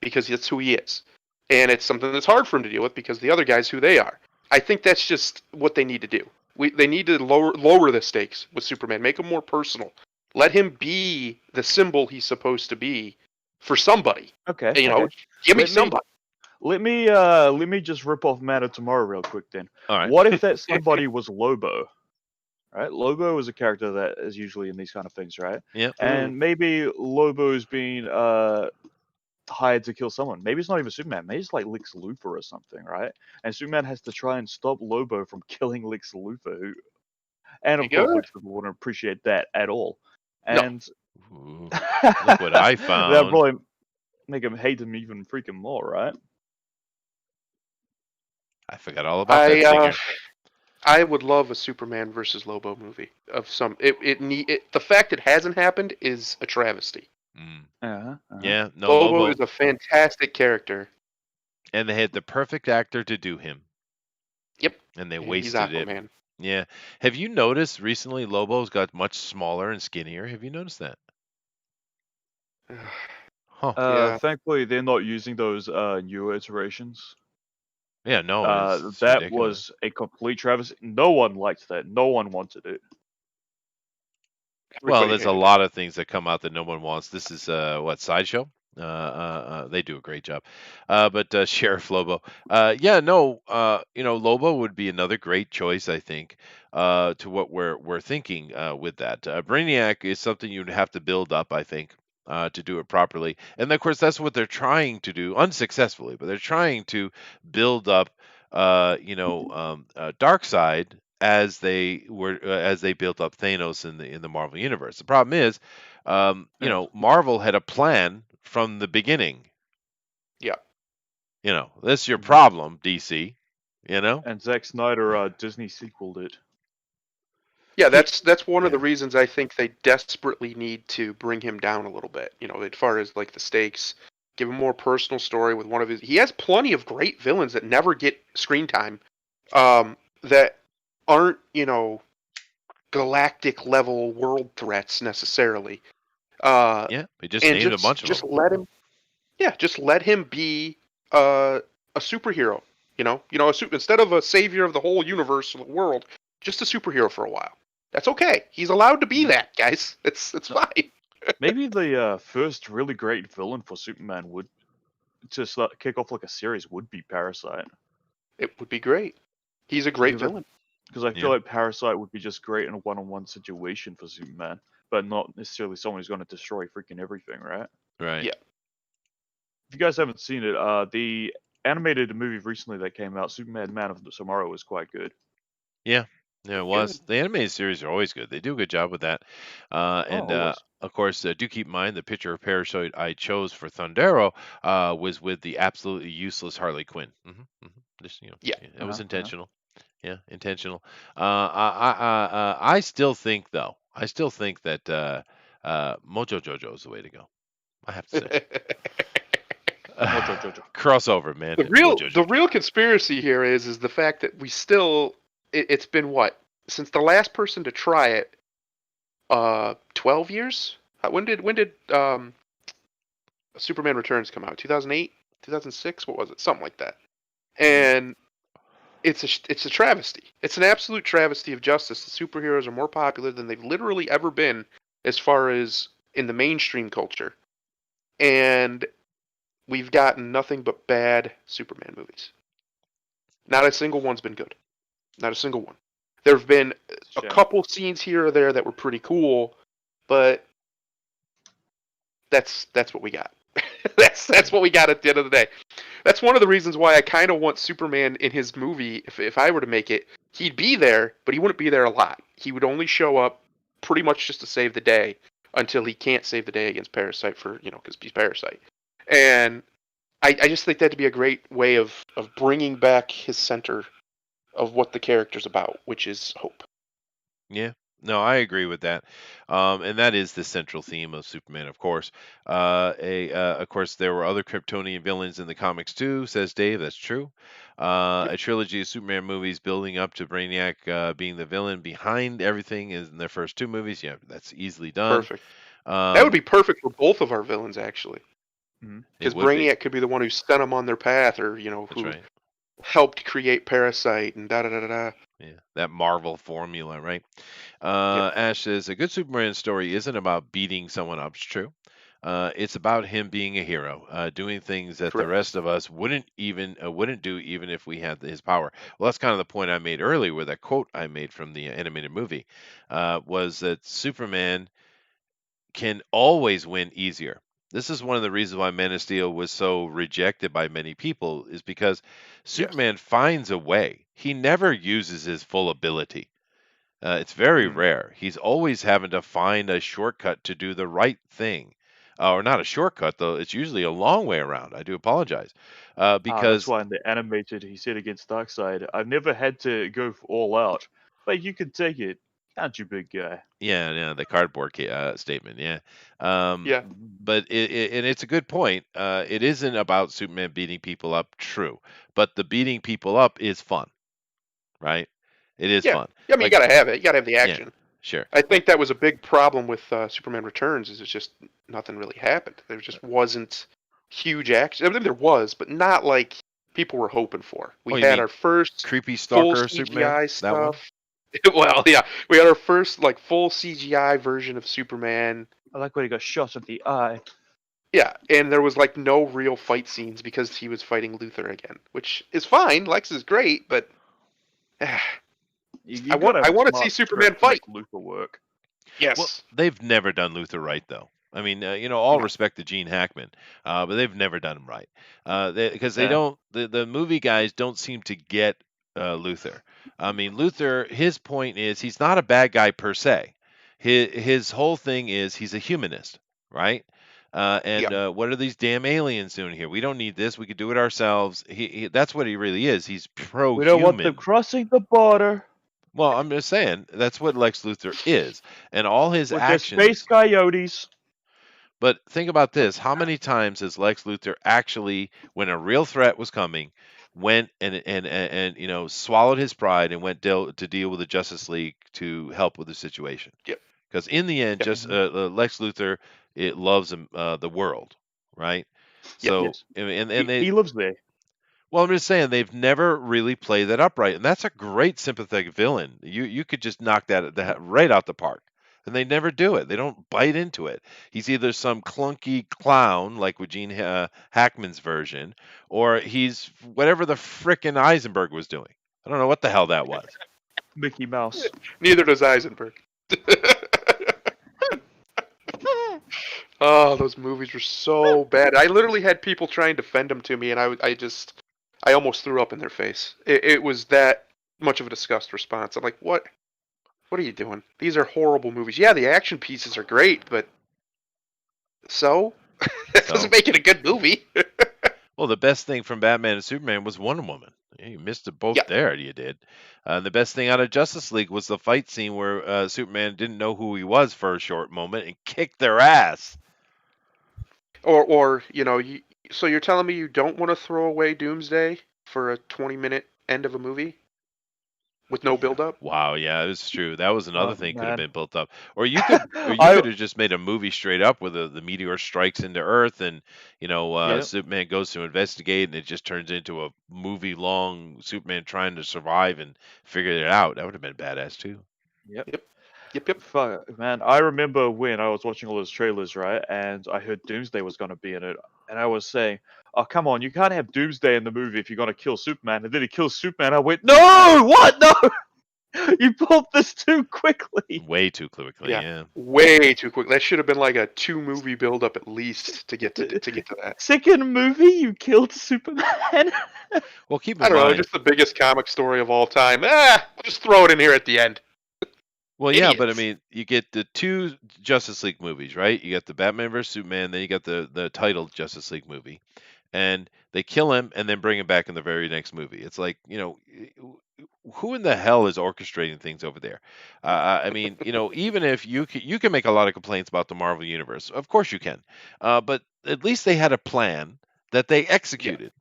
because that's who he is, and it's something that's hard for him to deal with because the other guys who they are. I think that's just what they need to do. They need to lower the stakes with Superman, make him more personal. Let him be the symbol he's supposed to be for somebody. Okay. Give me somebody. Let me just rip off Man of Tomorrow real quick then. All right. What if that somebody was Lobo? right? Lobo is a character that is usually in these kind of things, right? Yep. And maybe Lobo's been hired to kill someone. Maybe it's not even Superman. Maybe it's like Lex Luthor or something, right? And Superman has to try and stop Lobo from killing Lex Luthor, who, and of course, Good. Lex Luthor wouldn't appreciate that at all. No. And Ooh, look what I that found. probably make him hate him even freaking more, right? I forgot all about that I singer. I would love a Superman versus Lobo movie of some. The fact it hasn't happened is a travesty. Mm. Uh-huh. Yeah, no, Lobo Lobo. is a fantastic character. And they had the perfect actor to do him. Yep. And they He's wasted it. Aquaman. Yeah. Have you noticed recently Lobo's got much smaller and skinnier? Have you noticed that? Huh. Yeah. Thankfully, they're not using those newer iterations. Yeah, no, it's That ridiculous. was a complete travesty. No one liked that. No one wanted it. Well, Everybody there's a hated it. lot of things that come out that no one wants. This is what, Sideshow? They do a great job. But Sheriff Lobo, Lobo would be another great choice, I think, to what we're thinking with that. Brainiac is something you'd have to build up, I think, to do it properly. And of course, that's what they're trying to do, unsuccessfully, but they're trying to build up, Darkseid as they built up Thanos in the Marvel universe. The problem is, Marvel had a plan from the beginning. Yeah. That's your problem, DC. And Zack Snyder, Disney sequeled it. Yeah, that's one of Yeah. the reasons I think they desperately need to bring him down a little bit. As far as like the stakes, give him more personal story with one of his. He has plenty of great villains that never get screen time, that aren't galactic level world threats necessarily. Yeah, we just And named a bunch of just them. let him, just let him be a superhero. Instead of a savior of the whole universe or the world, just a superhero for a while. That's okay. He's allowed to be that, guys. It's fine. Maybe the first really great villain for Superman would to kick off like a series would be Parasite. It would be great. He's a great Because villain. Because I feel like Parasite would be just great in a one-on-one situation for Superman, but not necessarily someone who's going to destroy freaking everything, right? Right. Yeah. If you guys haven't seen it, the animated movie recently that came out, Superman Man of Tomorrow, was quite good. Yeah, it was. The animated series are always good. They do a good job with that. Always. Of course, do keep in mind the picture of Parasite I chose for Thundero was with the absolutely useless Harley Quinn. Just, Yeah. it was intentional. Yeah, intentional. I still think, though, that Mojo Jojo is the way to go. I have to say. Mojo Jojo. Crossover, man. The real conspiracy here is the fact that we still it's been what, since the last person to try it, 12 years. When did Superman Returns come out? 2008, 2006. What was it? Something like that. And it's a travesty. It's an absolute travesty of justice. The superheroes are more popular than they've literally ever been, as far as in the mainstream culture, and we've gotten nothing but bad Superman movies. Not a single one's been good. Not a single one. There have been a couple scenes here or there that were pretty cool, but that's what we got. that's what we got at the end of the day. That's one of the reasons why I kind of want Superman in his movie. If I were to make it, he'd be there, but he wouldn't be there a lot. He would only show up pretty much just to save the day until he can't save the day against Parasite because he's Parasite. And I just think that'd be a great way of bringing back his center of what the character's about, which is hope. Yeah. No, I agree with that. And that is the central theme of Superman, of course. Of course, there were other Kryptonian villains in the comics too, says Dave. That's true. A trilogy of Superman movies building up to Brainiac being the villain behind everything in their first two movies. Yeah, that's easily done. Perfect. That would be perfect for both of our villains, actually. Because Brainiac could be the one who sent them on their path, or who helped create Parasite and da da da da. Yeah, that Marvel formula, right? Ash says a good Superman story isn't about beating someone up. It's true. It's about him being a hero, doing things that the Correct. rest of us wouldn't do even if we had his power. Well, that's kind of the point I made earlier with that quote I made from the animated movie, was that Superman can always win easier. This is one of the reasons why Man of Steel was so rejected by many people, is because Yes. Superman finds a way. He never uses his full ability. It's very Mm. rare. He's always having to find a shortcut to do the right thing. Or not a shortcut, though. It's usually a long way around. I do apologize. That's Because, why in the animated he said against Darkseid, I've never had to go all out, but you can take it, can't you, big guy? yeah, the cardboard statement, yeah. Um, Yeah. but and it's a good point. It isn't about Superman beating people up, true. But the beating people up is fun, right? It is Yeah. fun. I mean, Like, you gotta have it. You gotta have the yeah, action. sure. I think that was a big problem with Superman Returns. Is it's just nothing really happened. There just wasn't huge action. I mean, there was, but not like people were hoping for. Oh, We you had mean our first Creepy full Stalker Superman? CGI That one? stuff. Well, yeah, we had our first like full CGI version of Superman. I like when he got shot at the eye. Yeah, and there was like no real fight scenes because he was fighting Luthor again, which is fine. Lex is great, but You I want gotta have a to see smart Superman script to fight. make Luthor work. Yes. Well, they've never done Luther right, though. I mean, all No. respect to Gene Hackman, but they've never done him right. Because they Yeah. don't, the movie guys don't seem to get Luther. I mean, Luther, his point is he's not a bad guy per se. His whole thing is he's a humanist, right? And Yeah. what are these damn aliens doing here? We don't need this. We could do it ourselves. That's what he really is. He's pro-human. We don't want them crossing the border Well, I'm just saying that's what Lex Luthor is, and all his with their actions. space coyotes. But think about this: how many times has Lex Luthor actually, when a real threat was coming, went and swallowed his pride and went to deal with the Justice League to help with the situation? Yep. Because in the end, Yep. just Lex Luthor loves the world, right? Yep. So Yes. and they He lives there. well, I'm just saying they've never really played that up right, and that's a great sympathetic villain. You could just knock that right out the park, and they never do it. They don't bite into it. He's either some clunky clown like with Gene Hackman's version, or he's whatever the frickin' Eisenberg was doing. I don't know what the hell that was. Mickey Mouse. Neither does Eisenberg. Oh, those movies were so bad. I literally had people try and defend them to me, and I almost threw up in their face. It was that much of a disgust response. I'm like, what? What are you doing? These are horrible movies. Yeah, the action pieces are great, but so that So? doesn't make it a good movie. Well, the best thing from Batman and Superman was Wonder Woman. You missed it both Yeah. there. You did. The best thing out of Justice League was the fight scene where Superman didn't know who he was for a short moment and kicked their ass. Or so you're telling me you don't want to throw away Doomsday for a 20-minute end of a movie with no build-up? Wow, yeah, it was true. That was another Oh, thing could have man. been built up. Or you could I- have just made a movie straight up where the meteor strikes into Earth and Yep. Superman goes to investigate and it just turns into a movie long Superman trying to survive and figure it out. That would have been badass too. Yep. Fuck, man. I remember when I was watching all those trailers, right? And I heard Doomsday was going to be in it. And I was saying, oh, come on, you can't have Doomsday in the movie if you're going to kill Superman. And then he kills Superman. I went, no! What? No! You pulled this too quickly. Way too quickly, Yeah. yeah. Way too quick. That should have been like a 2-movie build-up at least to get to that. Second movie, you killed Superman. Well, keep in I don't know, mind. just the biggest comic story of all time. Just throw it in here at the end. Well, yeah, but I idiots. mean, you get the two Justice League movies, right? You got the Batman vs Superman, then you got the titled Justice League movie, and they kill him and then bring him back in the very next movie. It's like, who in the hell is orchestrating things over there? I mean, even if you can make a lot of complaints about the Marvel universe, of course you can, but at least they had a plan that they executed.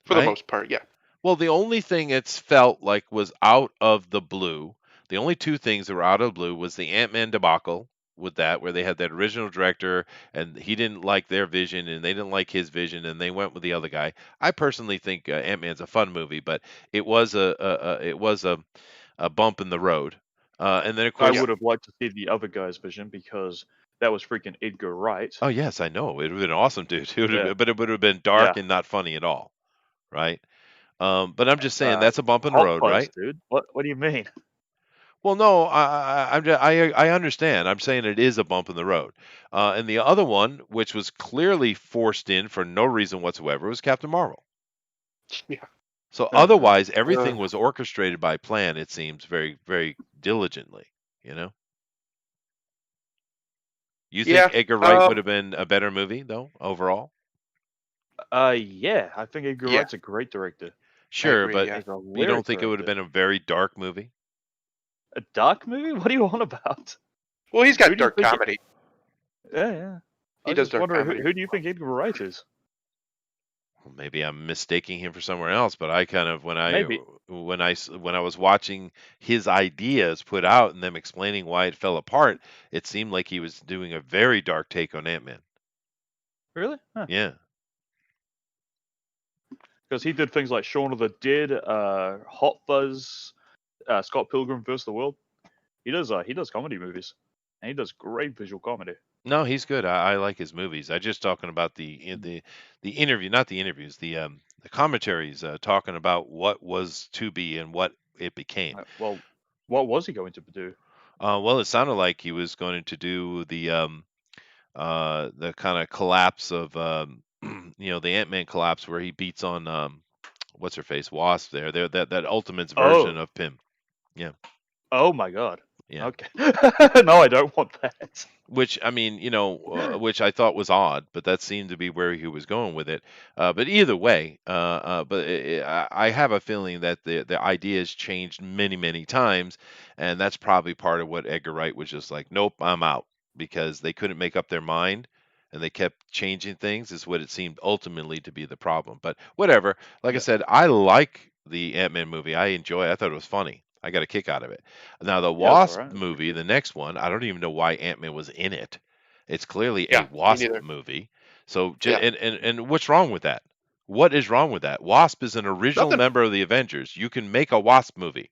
For the Right? most part, yeah. Well, the only thing it's felt like was out of the blue. The only two things that were out of the blue was the Ant-Man debacle with that, where they had that original director and he didn't like their vision and they didn't like his vision and they went with the other guy. I personally think Ant-Man's a fun movie, but it was a bump in the road. And then of I course, would have liked to see the other guy's vision because that was freaking Edgar Wright. Oh yes, I know. It would have been awesome, dude. Yeah. But it would have been Yeah. dark and not funny at all, right? But I'm just saying that's a bump in the Hot road, Fuzz, right? dude. What do you mean? Well, no, I understand. I'm saying it is a bump in the road. And the other one, which was clearly forced in for no reason whatsoever, was Captain Marvel. Yeah. So otherwise, everything was orchestrated by plan. It seems very, very diligently. You know. You think Yeah, Edgar Wright would have been a better movie, though, overall? Yeah, I think Edgar Yeah. Wright's a great director. Sure, agree, but yeah. He's a you lyric don't think it would have director. been a very dark movie? A dark movie? What are you on about? Well, he's Who got do you dark think it- comedy. Yeah. He I does just dark wonder comedy. who do you think Edgar Wright is? Well, maybe I'm mistaking him for somewhere else, but I kind of Maybe. when I was watching his ideas put out and them explaining why it fell apart, it seemed like he was doing a very dark take on Ant-Man. Really? Huh. Yeah. Because he did things like Shaun of the Dead, Hot Fuzz, Scott Pilgrim vs. the World. He does comedy movies, and he does great visual comedy. No, he's good. I like his movies. I just talking about the interview, not the interviews, the commentaries talking about what was to be and what it became. Well, what was he going to do? Well, it sounded like he was going to do the kind of collapse of the Ant-Man collapse where he beats on what's her face, Wasp there. That Ultimates version of Pym. Yeah. Oh my god. Yeah. Okay. No, I don't want that. Which I mean, which I thought was odd, but that seemed to be where he was going with it. But either way, I have a feeling that the idea has changed many, many times, and that's probably part of what Edgar Wright was just like, nope, I'm out, because they couldn't make up their mind, and they kept changing things. Is what it seemed ultimately to be the problem. But whatever. Like I said, I like the Ant-Man movie. I enjoy it. I thought it was funny. I got a kick out of it. Now the Yeah, it's Wasp alright. movie, the next one, I don't even know why Ant-Man was in it. It's clearly Yeah, a me Wasp neither. movie. So Yeah. and what's wrong with that? What is wrong with that? Wasp is an original Nothing. member of the Avengers. You can make a Wasp movie.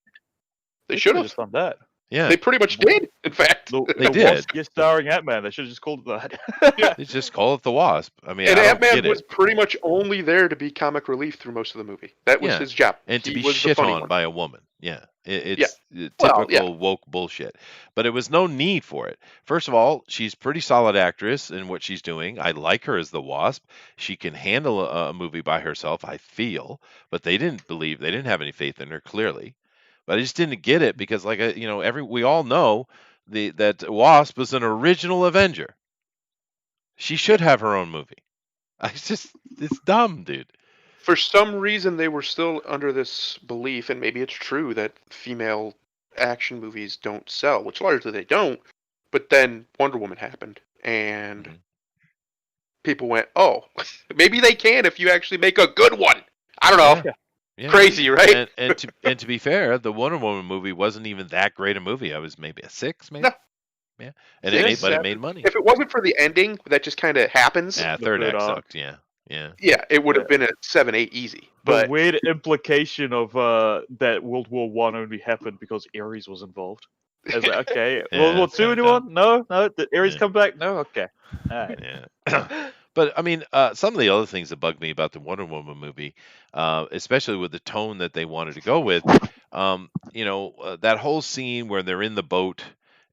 They should have. just done that. Yeah, They pretty much did, in fact. They did. Wasp starring Ant-Man. They should have just called it that. they just call it the Wasp. I mean, And I don't Ant-Man get was it. pretty much only there to be comic relief through most of the movie. That was Yeah. his job. And to He be was the shit funny on one. by a woman. Yeah. It's Well, typical yeah. woke bullshit. But it was no need for it. First of all, she's pretty solid actress in what she's doing. I like her as the Wasp. She can handle a movie by herself, I feel. But they didn't have any faith in her, clearly. But I just didn't get it because, like, we all know that Wasp was an original Avenger. She should have her own movie. It's dumb, dude. For some reason, they were still under this belief, and maybe it's true, that female action movies don't sell, which largely they don't. But then Wonder Woman happened, and Mhm. people went, "Oh, maybe they can if you actually make a good one." I don't know. Yeah. Crazy, right? And to be fair, the Wonder Woman movie wasn't even that great a movie. I was maybe a 6, maybe. No. Yeah, and Six, it seven. made money. If it wasn't for the ending, that just kind of happens. Yeah, The third third act arc. sucked. Yeah. Yeah, it would have been a 7-8 easy. The But weird implication of that World War One only happened because Ares was involved. I was like, okay, Yeah, World War it's Two, kinda anyone? No. Did Ares Yeah. come back? No. Okay. All right. Yeah. But I mean, some of the other things that bugged me about the Wonder Woman movie, especially with the tone that they wanted to go with, that whole scene where they're in the boat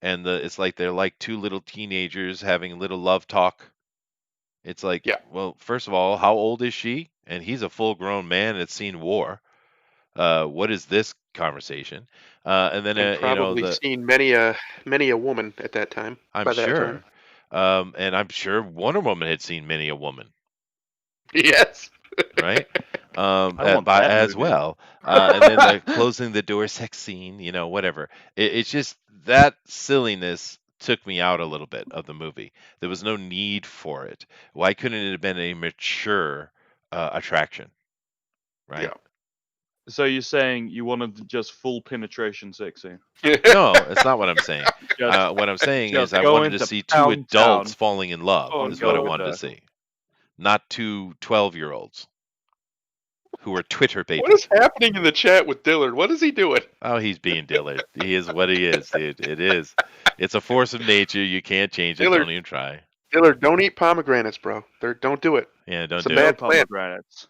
and it's like they're like two little teenagers having little love talk. It's like, Yeah. well, first of all, how old is she? And he's a full-grown man that's seen war. What is this conversation? And then and probably seen many a woman at that time. I'm by that sure. time. And I'm sure Wonder Woman had seen many a woman, Yes. right? I want that As movie. well. And then the closing the door sex scene, whatever. It's just that silliness took me out a little bit of the movie. There was no need for it. Why couldn't it have been a mature attraction? Right? Yeah. So you're saying you wanted just full penetration sex scene? No, it's not what I'm saying. Just, What I'm saying just is I go wanted to into see two Pound adults Town. falling in love Oh, is what I God, wanted to no. see. Not two 12-year-olds. who are Twitter What patrons. is happening in the chat with Dillard? What is he doing? Oh, he's being Dillard. He is what he is, dude. It is. It's a force of nature. You can't change it. Dillard. Don't even try. Dillard, don't eat pomegranates, bro. Don't do it. Yeah, don't It's a do No bad it. plan. pomegranates.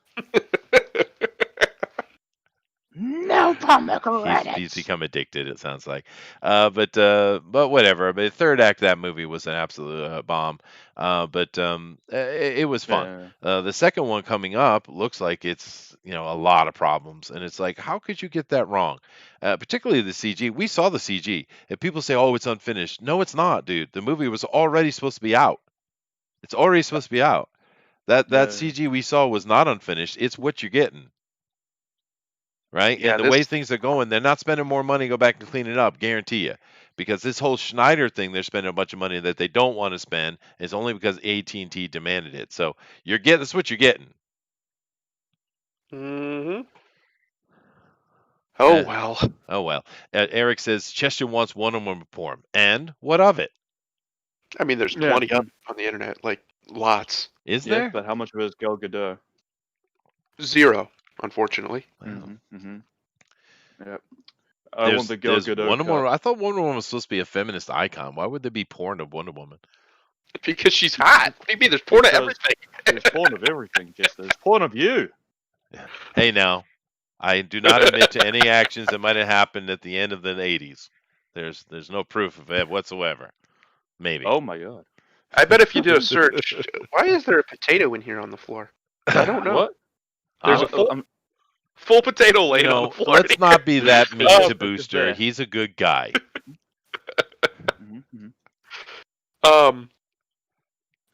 No pomegranates. He's become addicted. It sounds like, but whatever. But third act, that movie was an absolute bomb. It was fun. Yeah. The second one coming up looks like it's a lot of problems, and it's like, how could you get that wrong? Particularly the CG. We saw the CG, and people say, "Oh, it's unfinished." No, it's not, dude. The movie was already supposed to be out. It's already supposed to be out. That Yeah. CG we saw was not unfinished. It's what you're getting. Right? Yeah, And the way this- things are going, they're not spending more money to go back and clean it up, guarantee you. Because this whole Schneider thing, they're spending a bunch of money that they don't want to spend. It's only because AT&T demanded it. So that's what you're getting. Mm-hmm. Oh, Yeah. well. Oh, well. Eric says, Chester wants one-on-one porn. And what of it? I mean, there's Yeah. plenty on the internet, like lots. Is Yeah, there? but how much of it is Gal Gadot? 0, unfortunately. Well, Yep. I want the Gal there's Gadot. Wonder cut. Woman. I thought Wonder Woman was supposed to be a feminist icon. Why would there be porn of Wonder Woman? Because she's hot. What do you mean? There's porn of Because- everything. There's porn of everything, Chester. There's porn of you. Hey, now, I do not admit to any actions that might have happened at the end of the 80s. There's no proof of it whatsoever. Maybe. Oh my god. I bet if you did a search, why is there a potato in here on the floor? I don't know. What? There's a full potato laying on the floor. let's not be that mean Oh, to Booster. there. He's a good guy.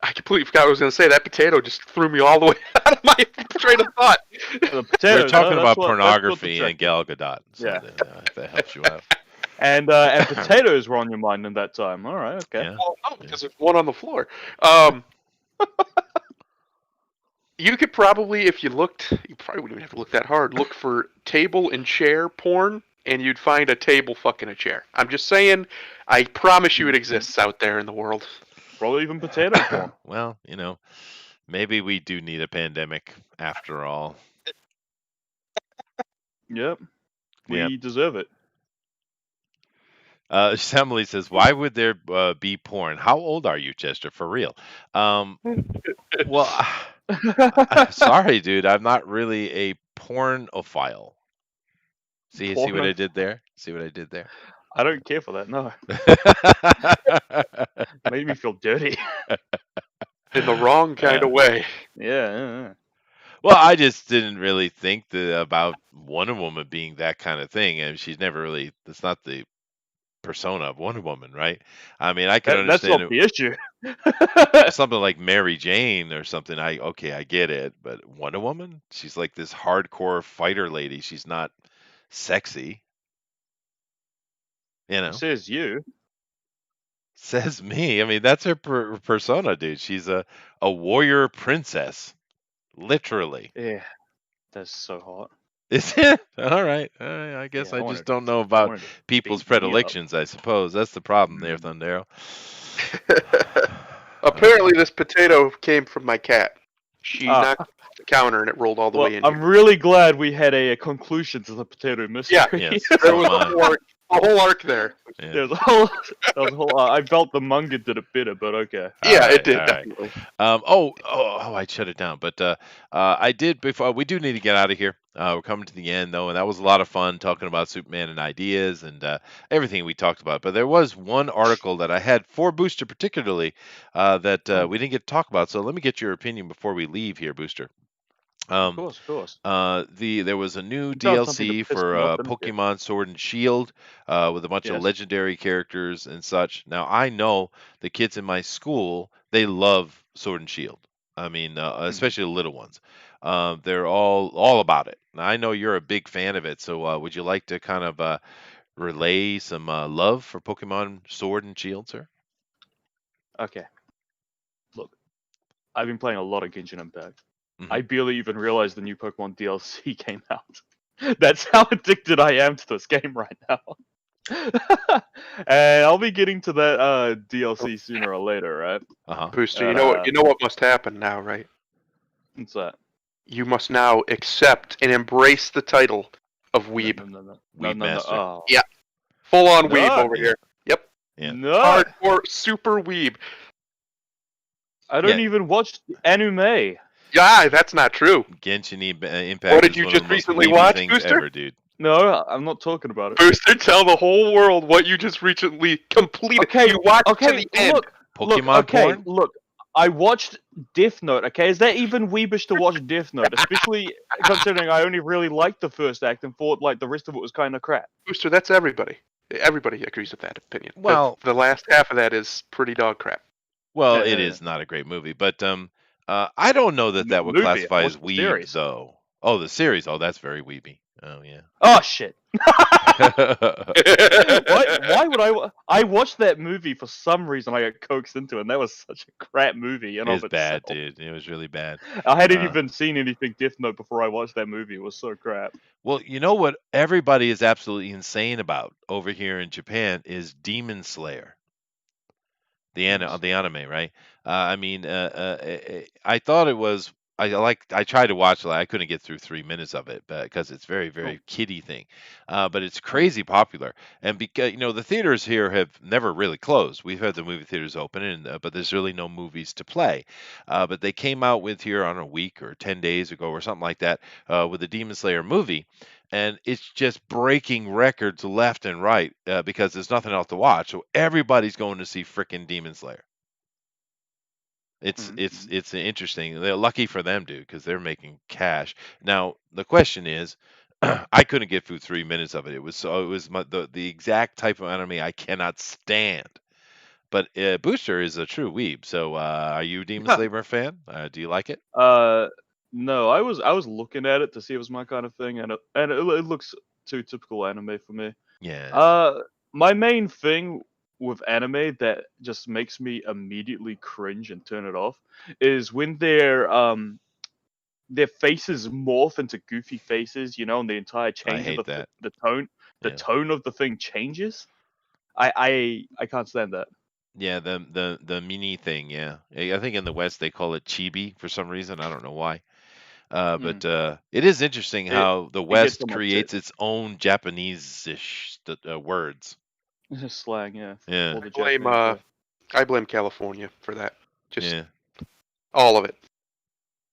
I completely forgot what I was going to say. That potato just threw me all the way out of my train of thought. The We're potatoes, talking that's about what- that's what the pornography trick- and Gal Gadot. So Yeah. if that helps you out. And potatoes were on your mind in that time. All right, okay. Yeah. Well, no, because there's one on the floor. You could probably, if you looked, you probably wouldn't even have to look that hard. Look for table and chair porn, and you'd find a table fucking a chair. I'm just saying. I promise you, it exists out there in the world. Probably even potato porn. Well, maybe we do need a pandemic after all. Yep. We Yep. deserve it. Emily says, "Why would there be porn? How old are you, Chester? For real?" Well, sorry, dude. I'm not really a pornophile. See what I did there? See what I did there? I don't care for that. No, made me feel dirty. In the wrong kind of way. Yeah. Well, I just didn't really think about Wonder Woman being that kind of thing, and she's never really. That's not the persona of Wonder Woman, right? I mean, I can That's understand not the issue. something like Mary Jane or something. I get it, but Wonder Woman, she's like this hardcore fighter lady. She's not sexy, Says you. Says me. I mean, that's her persona, dude. She's a warrior princess, literally. Yeah. That's so hot. Is it? All right. I guess Yeah, I I wanted just don't know about wanted to people's beat me up. predilections, I suppose. That's the problem there, Thundero. Apparently, this potato came from my cat. She Ah. knocked it off the counter and it rolled all the way in. I'm really glad we had a conclusion to the potato mystery. Yeah. Yes. There so was am I. a whole arc there. Yeah. There was a whole, I felt the manga did it better, but okay. Yeah, Alright, it did, alright. definitely. I shut it down. But I did before. We do need to get out of here. We're coming to the end though, and that was a lot of fun talking about Superman and ideas and everything we talked about. But there was one article that I had for Booster particularly that we didn't get to talk about. So let me get your opinion before we leave here, Booster. Of course. There was a new found something to DLC piss for me off, didn't you? Pokemon Sword and Shield with a bunch of Yes. legendary characters and such. Now I know the kids in my school, they love Sword and Shield. I mean, especially the little ones. They're all about it. Now, I know you're a big fan of it, so would you like to kind of relay some love for Pokemon Sword and Shield, sir? Okay. Look, I've been playing a lot of Genshin Impact. Mhm. I barely even realized the new Pokemon DLC came out. That's how addicted I am to this game right now. And I'll be getting to that DLC sooner or later, right? Uh-huh. Booster, you know what must happen now, right? What's that? you must now accept and embrace the title of weeb. No. Weeb master. Oh. Yeah. Full on No. weeb over Yeah. here. Yep. Yeah. No. Hardcore super weeb. I don't Yeah. even watch anime. Yeah, that's not true. Genshin Impact. What did is you one just of the most recently weeby watch, things Booster? ever, dude. No, I'm not talking about it. Booster, tell the whole world what you just recently completed. Okay, You watched to okay, the end. look, Pokemon porn? Look, I watched Death Note, okay? Is that even weebish to watch Death Note? Especially considering I only really liked the first act and thought like the rest of it was kind of crap. Booster, that's everybody. Everybody agrees with that opinion. Well- the last half of that is pretty dog crap. Well, Yeah, it yeah, is not a great movie, but I don't know that would Movie, classify it as wasn't the weeb, series. though. Oh, the series. Oh, that's very weeby. Oh, yeah. Oh shit! Why would I watched that movie for some reason. I got coaxed into it, and that was such a crap movie. It was bad, dude. It was really bad. I hadn't Uh, even seen anything Death Note before I watched that movie. It was so crap. Well, you know what everybody is absolutely insane about over here in Japan is Demon Slayer. The anime, right? I mean, I thought it was. I tried to watch it. I couldn't get through 3 minutes of it because it's very, very kiddie thing. But it's crazy popular, and because the theaters here have never really closed. We've had the movie theaters open, and but there's really no movies to play. But they came out with here on a week or 10 days ago or something like that with the Demon Slayer movie. And it's just breaking records left and right because there's nothing else to watch. So everybody's going to see frickin' Demon Slayer. It's interesting. They're lucky for them, dude, because they're making cash. Now the question is, I couldn't get through 3 minutes of it. It was the exact type of anime I cannot stand. But Booster is a true weeb. So are you a Demon Slayer fan? Do you like it? No, I was looking at it to see if it was my kind of thing, and it looks too typical anime for me. Yeah. My main thing with anime that just makes me immediately cringe and turn it off is when their faces morph into goofy faces, and the entire change hate of that. the tone of the thing changes. I can't stand that. Yeah, the mini thing. Yeah, I think in the West they call it chibi for some reason. I don't know why. But it is interesting how the gets West them creates its own Japanese-ish words. Slang, yeah. Yeah. All the Blame, Japanese stuff. I blame California for that. Just Yeah. all of it.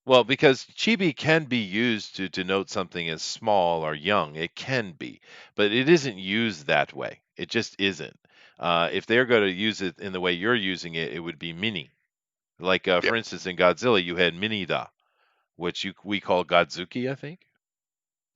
Well, because chibi can be used to denote something as small or young. It can be, but it isn't used that way. It just isn't. If they're going to use it in the way you're using it, it would be mini. Like, for instance, in Godzilla, you had Minida, which we call Godzuki, I think.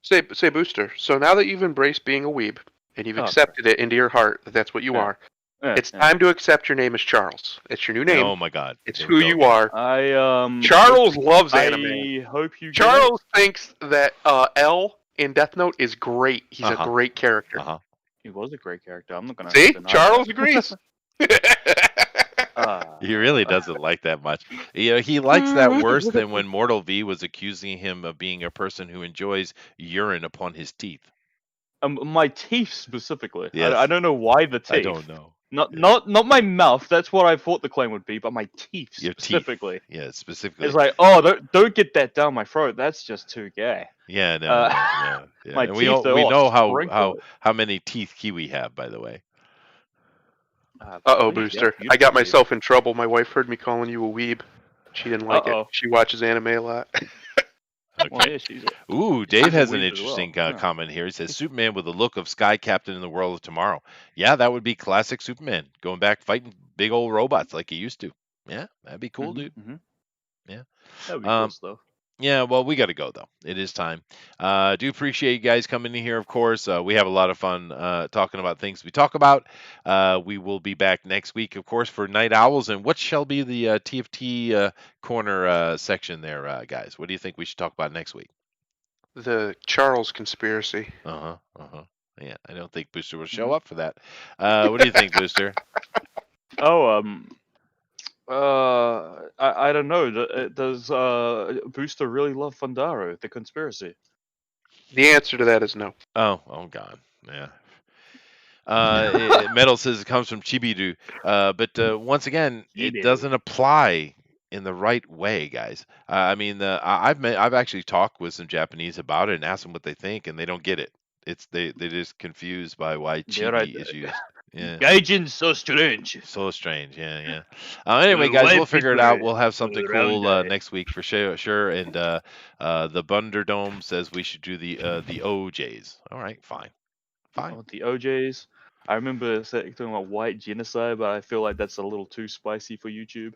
Say Booster. So now that you've embraced being a weeb and you've Oh, accepted it into your heart that that's what you Yeah. are, Yeah, it's yeah. time to accept your name as Charles. It's your new name. Oh my God. It's Here who we go you again. are. I Charles loves I anime. hope you. Charles thinks that L in Death Note is great. He's a Uh-huh. great character. Uh-huh. He was a great character. I'm not gonna. See, deny Charles that. agrees. He really doesn't like that much. He likes that worse than when Mortal V was accusing him of being a person who enjoys urine upon his teeth. My teeth specifically. Yes. I don't know why the teeth. I don't know. Not my mouth. That's what I thought the claim would be, but my teeth Your teeth. specifically. Yeah, specifically. It's like, oh, don't get that down my throat. That's just too gay. Yeah, no, Uh, yeah. my And teeth are we all know sprinkled. how many teeth Kiwi have, by the way. Uh-oh, Booster. I got myself in trouble. My wife heard me calling you a weeb. She didn't like Uh-oh. it. She watches anime a lot. Well, yeah, she's Ooh, Dave a has an weeb as well. interesting Yeah. comment here. He says Superman with the look of Sky Captain in the World of Tomorrow. Yeah, that would be classic Superman, going back fighting big old robots like he used to. Yeah, that'd be cool, dude. Mhm. Yeah. That'd be cool stuff. Yeah, well, we got to go, though. It is time. Do appreciate you guys coming in here, of course. We have a lot of fun talking about things we talk about. We will be back next week, of course, for Night Owls. And what shall be the TFT corner section there, guys? What do you think we should talk about next week? The Charles conspiracy. Uh-huh, uh-huh. Yeah, I don't think Booster will show up for that. What do you think, Booster? Oh, I don't know. Does Booster really love Fundaro, the conspiracy? The answer to that is no. Oh, God. Yeah. Metal says it comes from Chibidu. But once again, it Chibidu. doesn't apply in the right way, guys. I mean, I've actually talked with some Japanese about it and asked them what they think, and they don't get it. They're just confused by why They're right. chibi is used. Yeah. Gaijin's so strange. So strange, yeah. Anyway, The guys, we'll white figure it people out. We'll have something around cool there. next week for sure. And the Bunderdome says we should do the OJs. All right, fine. Oh, the OJs. I remember talking about white genocide, but I feel like that's a little too spicy for YouTube.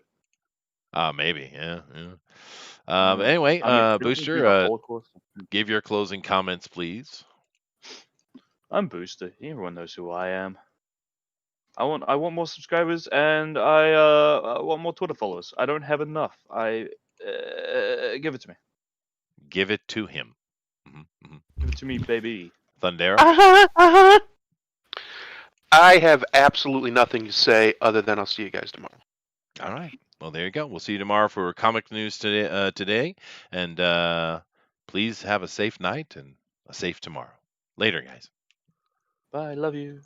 Maybe, yeah. Yeah. Anyway, I mean, it would be Booster, the Holocaust. give your closing comments, please. I'm Booster. Everyone knows who I am. I want more subscribers, and I want more Twitter followers. I don't have enough. Give it to me. Give it to him. Give it to me, baby. Thundera. I have absolutely nothing to say other than I'll see you guys tomorrow. All right. Well, there you go. We'll see you tomorrow for comic news today. And please have a safe night and a safe tomorrow. Later, guys. Bye. Love you.